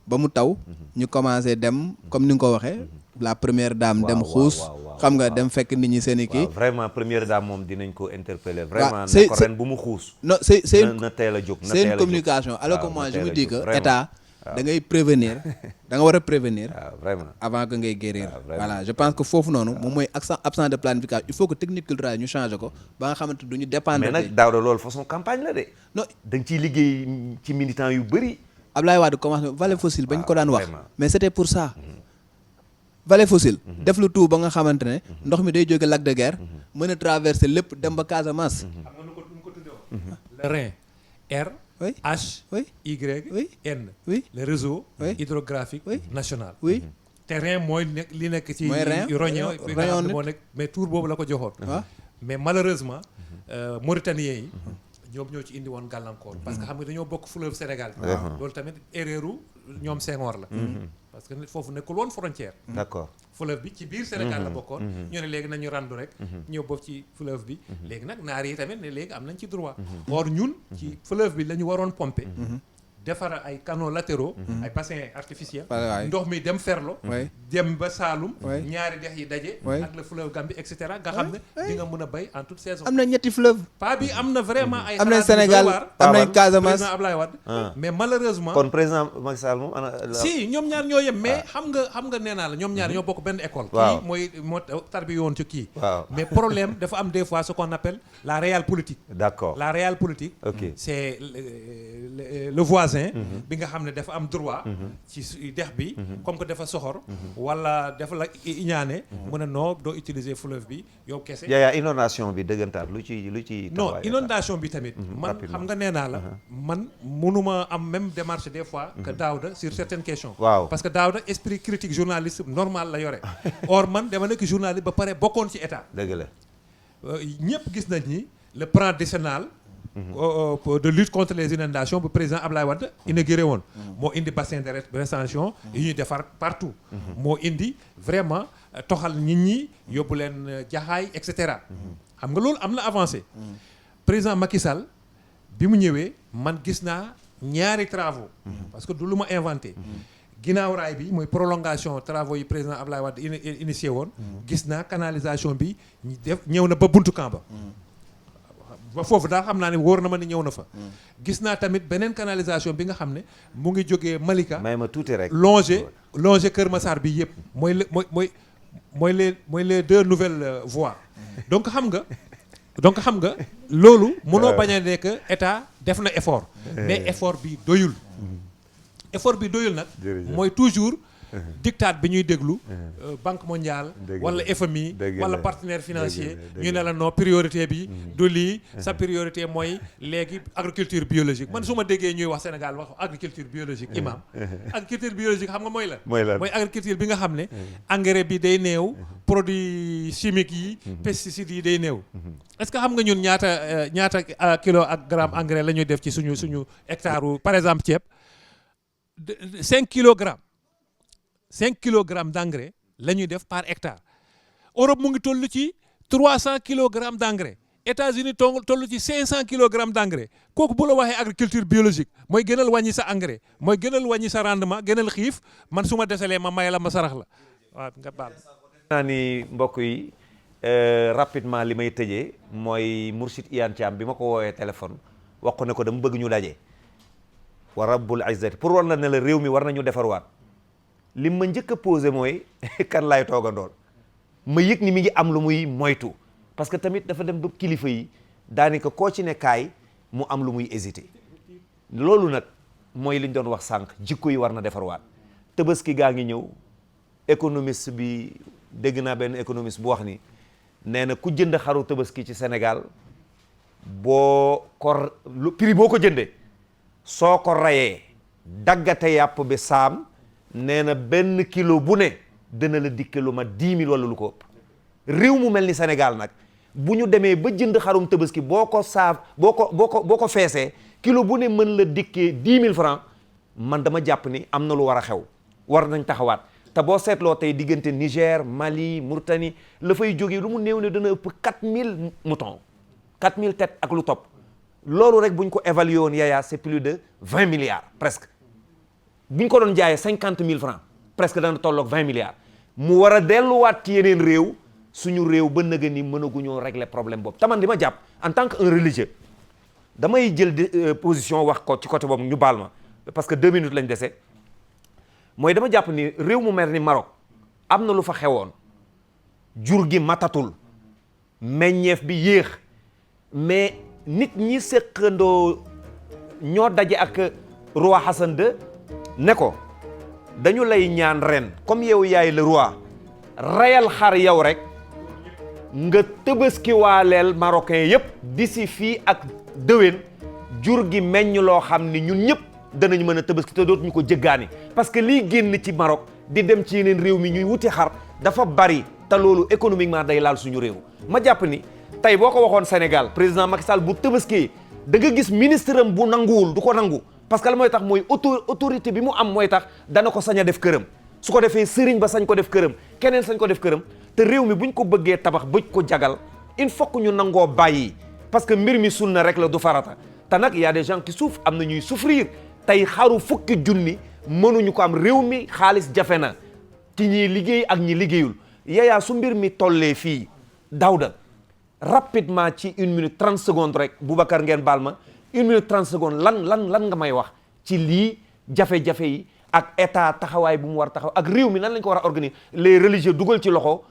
ba mu taw ñu commencé dem comme ni nga ko waxee la première dame dem xuus xam nga dem fekk nit ñi seen i kii vraiment première dame moom dinañ ko interpeller vraiment ne ko ren bu mu xuus non c'est na teel a jóg c'est une communication alors que moi je me dis que état da ngay prévenir da nga war a prévenir vraiment avant que ngay guérir voilà je pense que foofu noonu moom mooy absence de planification il faut que technique culturelle ñu changer ko ba nga xamante du ñu dépendre mais nag daaw loolu façon campagne la de non da nga ciy liggéey ci militants yu bëri Ablaye Wade commencé vallée fossile bañ ko daan wax mais c'était pour ça vallée fossile def lu tout ba nga xamante ne ndox mi day jóge lac de Guiers mën a traverser lépp dem ba Casamance. xam nga nu ko tuddee woon le Rhin R oui H oui Y oui N oui le réseau oui hydrographique national oui te Rhin mooy li nekk ci Rognon bi nga xam ne moo nekk mais tour boobu la ko joxoon mais malheureusement Mauritaniens yi ñoom ñoo ci indi woon gàllankoor parce que xam nga dañoo bokk fleuve Sénégal bi loolu tamit erreuru ñoom Senghor la parce que foofu nekkul woon frontière d'accord fleuve bi ci biir Sénégal la bokkoon ñu ne léegi nañu randu rek ñëw boobu ci fleuve bi léegi nag naar yi tamit ne léegi am nañ ci droit or ñun ci fleuve bi la ñu waroon pomper defar ay canaux latéraux ay bassins artificiels ndox mi dem Ferlo dem ba Saloum ñaari dex yi daje ak le fleuve Gambie et cetera nga xam ne di nga mën a bay en toute saison am na ñetti fleuve pas bi am na vraiment ay am nañ Sénégal am nañ Casamance président Ablaye Wade mais malheureusement kon président Macky Sall moom si ñoom ñaar ñoo yem mais xam nga nee naa la ñoom ñaar ñoo bokk benn école kii moo tarbi yoon ci kii mais problème dafa am des fois ce qu'on appelle la réelle politique d'accord la réelle politique c'est le voisin bi nga xam ne dafa am droit ci dex bi comme que dafa soxor wala dafa la iñaane mu ne non doo utiliser fleuve bi yow kese yaa inondation bi dëggantaan lu ci non inondation bi tamit man xam nga nee naa la man mënuma am même démarche des fois que Daouda sur certaines questions parce que Daouda esprit critique journaliste normal la yore or man dama nekk journaliste ba pare bokkoon ci état dëgg la ñëpp gis nañ ni le plan décennal de lutte contre les inondations bu président Ablaye Wade inauguré woon moo indi bassin de rétention yi ñuy defar partout moo indi vraiment toxal nit ñi yóbbu leen jaxaay et cetera xam nga loolu am na avancé président Macky Sall bi mu ñëwee man gis naa ñaari travaux parce que du lu ma inventé ginnaaw raay bi mooy prolongation travaux yi président Ablaye Wade initié woon gis naa canalisation bi ñëw na ba buntu camp ba foofu daal xam naa ne wóor na ma ni ñëw na fa gis naa tamit beneen canalisation bi nga xam ne mu ngi jógee Malika may ma tuuti rek longer Kër Massar bi yëpp mooy les deux nouvelles voies donc xam nga loolu mënoo bañ a nekk état def na effort mais effort bi doyul nag mooy toujours dictat bi ñuy déglu banque mondiale wala FMI wala partenaire financier ñu ne la non priorité bi du lii sa priorité mooy léegi agriculture biologique man su ma déggee ñuy wax Sénégal wax agriculture biologique imam agriculture biologique xam nga mooy la mooy agriculture bi nga xam ne engrais bi day néew produits chimiques yi pesticides yi day néew est-ce que xam nga ñun ñaata kilo ak gramme engrais la ñuy def ci suñu hectare par exemple ceeb 5 kilogrammes d'engrais la ñuy def par hectare Europe mu ngi toll ci 300 kilogrammes d'engrais États-Unis toll ci 500 kilogrammes d'engrais kooku bu la waxee agriculture biologique mooy gënal wàññi sa engrais mooy gënal wàññi sa rendement gënal xiif man su ma desalee ma may la ma sarax la waaw nga baal naa ni mbokk yi rapidement li may tëjee mooy Mourchid Iyane Thiam bi ma ko woowee téléphone wax ko ne ko dama bëgg ñu daje wa rabbul izzati pour war na ne la réew mi war nañu defarwaat li ma njëkk a posé mooy kan laay toogandool ma yëg ni mi ngi am lu muy moytu parce que tamit dafa dem ba kilifa yi daanaka koo ci ne kaay mu am lu muy hésité loolu nag mooy li ñu doon wax sànq jikko yi war na defarwaat Tabaski gaa ngi ñëw économiste bi dégg naa benn économiste bu wax ni nee na ku jënd xaru Tabaski ci Sénégal boo ko prix boo ko jëndee soo ko rayee daggate yàpp bi saam nee na benn kilo bu ne dina la dikke lu ma 10 000 wala lu ko ëpp réew mu mel ni Sénégal nag bu ñu demee ba jënd xarum Tabaski boo ko feesee kilo bu ne mën la dikkee 10 000 francs man dama jàpp ni am na lu war a xew war nañ taxawaat te boo seetloo tey diggante Niger Mali Mauritanie la fay jógee lu mu néew ne dana ëpp 4000 moutons 4000 têtes ak lu topp loolu rek bu ñu ko évalué woon Yaya c'est plus de 20 milliards presque bu ñu ko doon jaayee 50 000 francs presque dana tolloog 20 milliards mu war a delluwaat ci yeneen réew suñu réew ba nëga ni mënaguñoo régler problème boobu taman li ma jàpp en tant que un religieux damay jël position wax ko ci côté boobu ñu baal ma parce que 2 minutes lañ dese mooy dama jàpp ni réew mu mel ni Maroc am na lu fa xewoon jur gi matatul meññeef bi yéex mais nit ñi seqandoo ñoo daje ak roi Hassan II ne ko dañu lay ñaan ren comme yow yaay le roi rayal xar yow rek nga Tabaski waaleel marocain yépp d'ici fii ak déwén jur gi meññ loo xam ni ñun ñëpp danañ mën a Tabaski te dootuñu ko jëggaani parce que liy génn ci Maroc di dem ci yeneen réew mi ñuy wuti xar dafa bari te loolu économiquement day laal suñu réew ma jàpp ni tey boo ko waxoon Sénégal président Macky Sall bu Tabaski da nga gis ministre am bu nanguwul du ko nangu parce que la mooy tax mooy autorité bi mu am mooy tax dana ko sañ a def këram su ko defee sëriñ ba sañ ko def këram keneen sañ ko def këram te réew mi buñ ko bëggee tabax bëj ko jagal il faut que ñu nangoo bàyyi parce que mbir mi sunna rek la du farata te nag y a des gens qui souffrent am na ñuy souffrir tey xaru fukki junni mënuñu ko am réew mi xaalis jafe na ci ñiy liggéey ak ñi liggéeyul Yaya su mbir mi tollee fii Daouda rapidement ci 1 minute 30 secondes rek Boubacar ngeen baal ma 1 minute 30 secondes lan nga may wax ci lii jafe-jafe yi ak état taxawaay bu mu war taxaw ak réew mi nan lañ ko war a organiser les religieux dugal ci loxo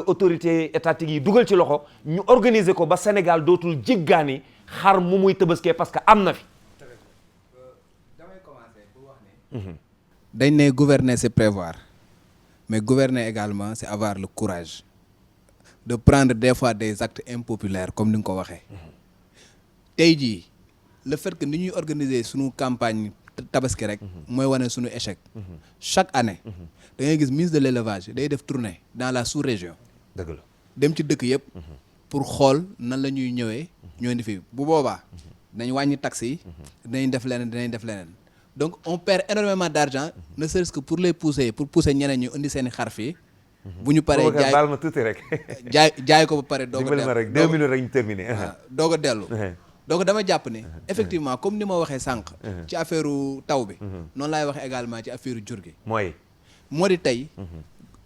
autorité étatique yi dugal ci loxo ñu organiser ko ba Sénégal dootul jéggaani xar mu muy Tabaski parce que am na fi. damay commencer pour wax ne. dañ ne gouverner c'est prévoir mais gouverner également c'est avoir le courage de prendre des fois des actes impopulaires comme ni nga ko waxee. tey jii le fait que ni ñuy organiser sunu campagne Tabaski rek. mooy wane sunu échec. chaque année. da ngay gis ministre de l'élevage day def tournée dans la sous-région. dëgg la dem ci dëkk yëpp. pour xool nan la ñuy ñëwee. ñoo indi fi bu boobaa. dañ wàññi taxes yi. dinañ def leneen. donc on perd énormément d'argent. ne serait-ce que pour pousser ñeneen ñu indi seen i xar fii. bu ñu paree jaay baal ma tuuti rek. jaay ko ba pare doog a dellu ma rek 2 minutes rek ñu terminé. doog a dellu. donc dama jàpp ne effectivement comme ni ma waxee sànq. ci affaire taw bi. noonu laay waxee également ci affaire jur gi. moo di tey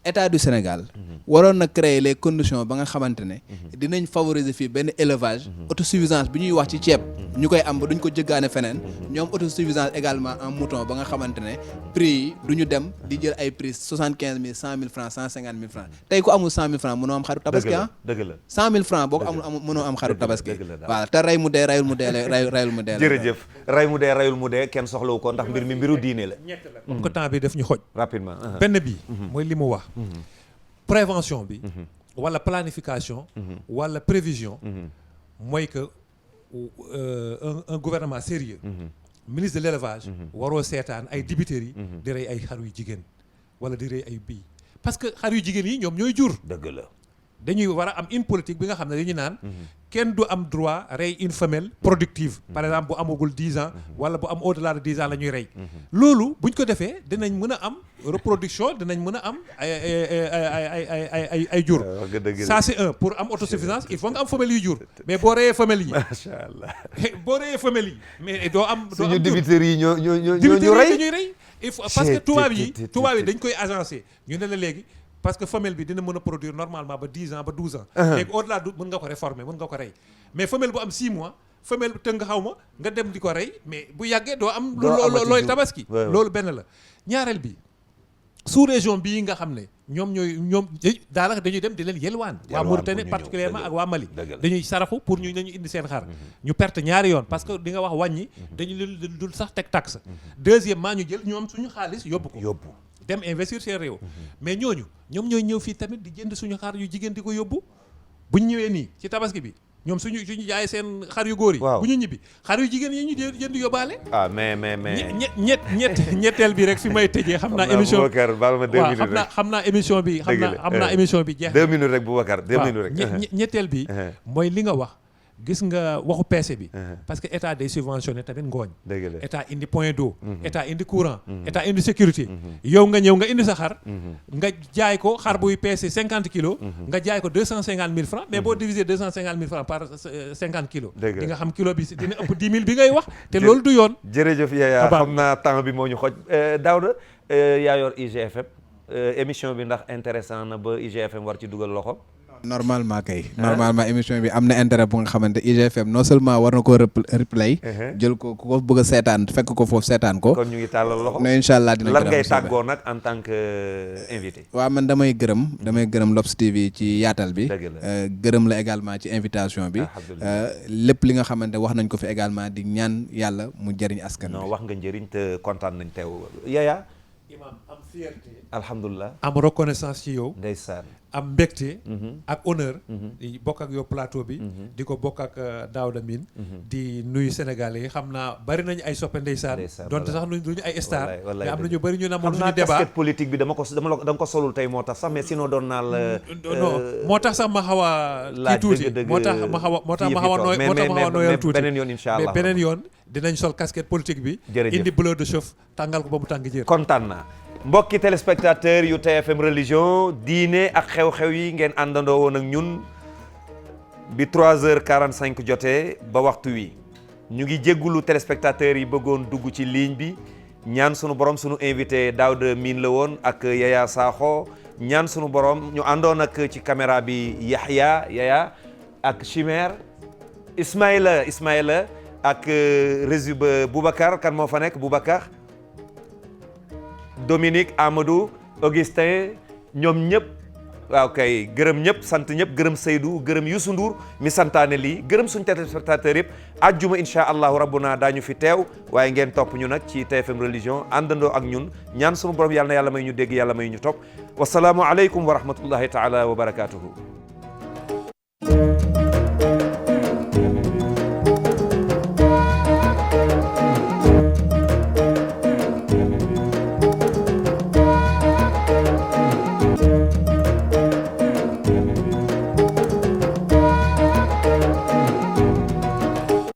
état du Sénégal. waroon na créer les conditions ba nga xamante ne. dinañ favoriser fii benn élevage. autosuffisance bi ñuy wax ci ceeb. ñu koy am ba duñ ko jëggaane feneen. ñoom autosuffisance également en mouton ba nga xamante ne prix yi du ñu dem di jël ay prix 75 000 100 000 francs 150 000 francs tey ku amul 100 000 francs mënoo am xaru tabaski ah. dëgg la 100 000 francs boo ko amul mënoo am xaru tabaski. voilà te rey mu dee rayul mu dee rayul mu dee. jërëjëf rey mu dee rayul mu dee kenn soxlawu ko ndax mbir mi mbiru diine la. ñett la comme que temps bi daf ñu xoj. rapidement. benn bi mooy li mu wax. prévention bi. wala planification. wala prévision. mooy que un gouvernement sérieux. ministre de l'élevage. waroo seetaan ay dibiteurs yi. di rey ay xar yu jigéen wala di rey ay biy parce que xar yu jigéen yi ñoom ñooy jur. dëgg la. dañuy war a am une politique bi nga xam ne dañu naan kenn du am droit rey une femelle productive par exemple bu amagul 10 ans wala bu am au-delà de 10 ans la ñuy rey loolu buñ ko defee dinañ mën a am reproduction dinañ mën a am ay jur ça c'est un pour am autosuffisance il faut nga am femelle yu jur mais boo reyee femelle yi macha allah boo reyee femelle yi mais doo am suñu dibiteurs yi ñoo rey dañuy rey il faut parce que tubaab yi dañ koy agencé ñu ne la léegi parce que femelle bi dina mën a produire normalement ba 10 ans ba 12 ans. léegi au-delà du mën nga ko réformer mën nga ko rey mais femelle bu am 6 mois femelle bu tëng xaw ma nga dem di ko rey mais bu yàggee doo am. looy tabaski. loolu benn la ñaareel bi sous région bii nga xam ne ñoom daanaka dañuy dem di leen yelwaan waa Mauritanie particulièrement ak waa Mali dañuy saraxu pour nañu indi seen xar ñu perte ñaari yoon parce que di nga wax wàññi dañu leen dul sax teg taxe deuxièmement ñu jël ñoom suñu xaalis yóbbu dem investir seen réew mais ñoom ñooy ñëw fii tamit di jënd suñu xar yu jigéen di ko yóbbu bu ñu ñëwee nii ci tabaski bi ñoom suñu jaayee seen xar yu góor yi bu ñu ñibbi xar yu jigéen yi ñu jënd yóbbaale ñetteel bi rek fi may tëjee xam naa émission xam naa émission bi jeex 2 minutes rek Boubacar 2 minutes rek ñetteel bi mooy li nga wax gis nga waxu peese bi parce que état day subventionné tamit ngooñ état indi point d'eau état indi courant état indi sécurité yow nga ñëw nga indi sa xar nga jaay ko xar buy peese 50 kilos nga jaay ko 250 000 francs mais boo diviser 250 000 francs par 50 kilos di nga xam kilo bi dina ëpp 10 000 bi ngay wax te loolu du yoon jërëjëf Yaya xam naa temps bi moo ñu xoj Daouda yaa yor IGFM émission bi ndax intéressant na ba IGFM war ci dugal loxo normalement émission bi am na intérêt bu nga xamante IGFM non seulement war na koo replay jël ko ku ko bëgg a seetaan fekk ko foofu seetaan ko kon ñu ngi tàllal loxo ne incha allah dina lan ngay tàggoo nag en tant que invité waaw man damay gërëm L'Obs TV ci yaatal bi gërëm la également ci invitation bi lépp li nga xamante wax nañ ko fi également di ñaan yàlla mu jëriñ askan bi non wax nga njëriñ te kontaan nañ teew Yaya imam am fierté alhamdulilah am reconnaissance ci yow ndeysaan am mbégte ak honneur di bokk ak yow plateau bi di ko bokk ak Daouda Mine di nuyu Sénégalais yi xam naa bari nañu ay soppe ndeysaan donte sax duñu ay star mais am nañu bari ñu namoon suñu débat casquette politique bi da nga ko solul tey moo tax sax mais sinon doon naa la non moo tax sax ma xaw a kii tuuti moo tax ma xaw a nooyal tuuti beneen yoon incha allah mais beneen yoon dinañ sol casquette politique bi indi bleu de chauffe tàngal ko ba mu tàng jër kontaan naa mbokki téléspectateur yu TFM religion diine ak xew-xew yi ngeen àndandoo woon ak ñun bi 3h45 jotee ba waxtu wi ñu ngi jéggulu téléspectateurs yi bëggoon dugg ci ligne bi ñaan sunu borom sunu invité Daouda Mine la woon ak Yaya Sakho ñaan sunu borom ñu àndoon ak ci caméra bi Yaya ak Chimère Ismaïla ak régie ba Boubacar kan moo fa nekk Boubacar Dominique Amadou Augustin ñoom ñëpp waaw kay gërëm ñëpp sant ñëpp gërëm Seydou gërëm Youssou Ndour mi santaane lii gërëm suñu téléspectateurs yëpp ajjuma insha allahu rabbuna daañu fi teew waaye ngeen topp ñu nag ci TFM religion àndandoo ak ñun ñaan sunu borom yàlla na yàlla may ñu dégg yàlla may ñu topp wasalaamu aleykum wa rahmatullahi taala wa barakatuhu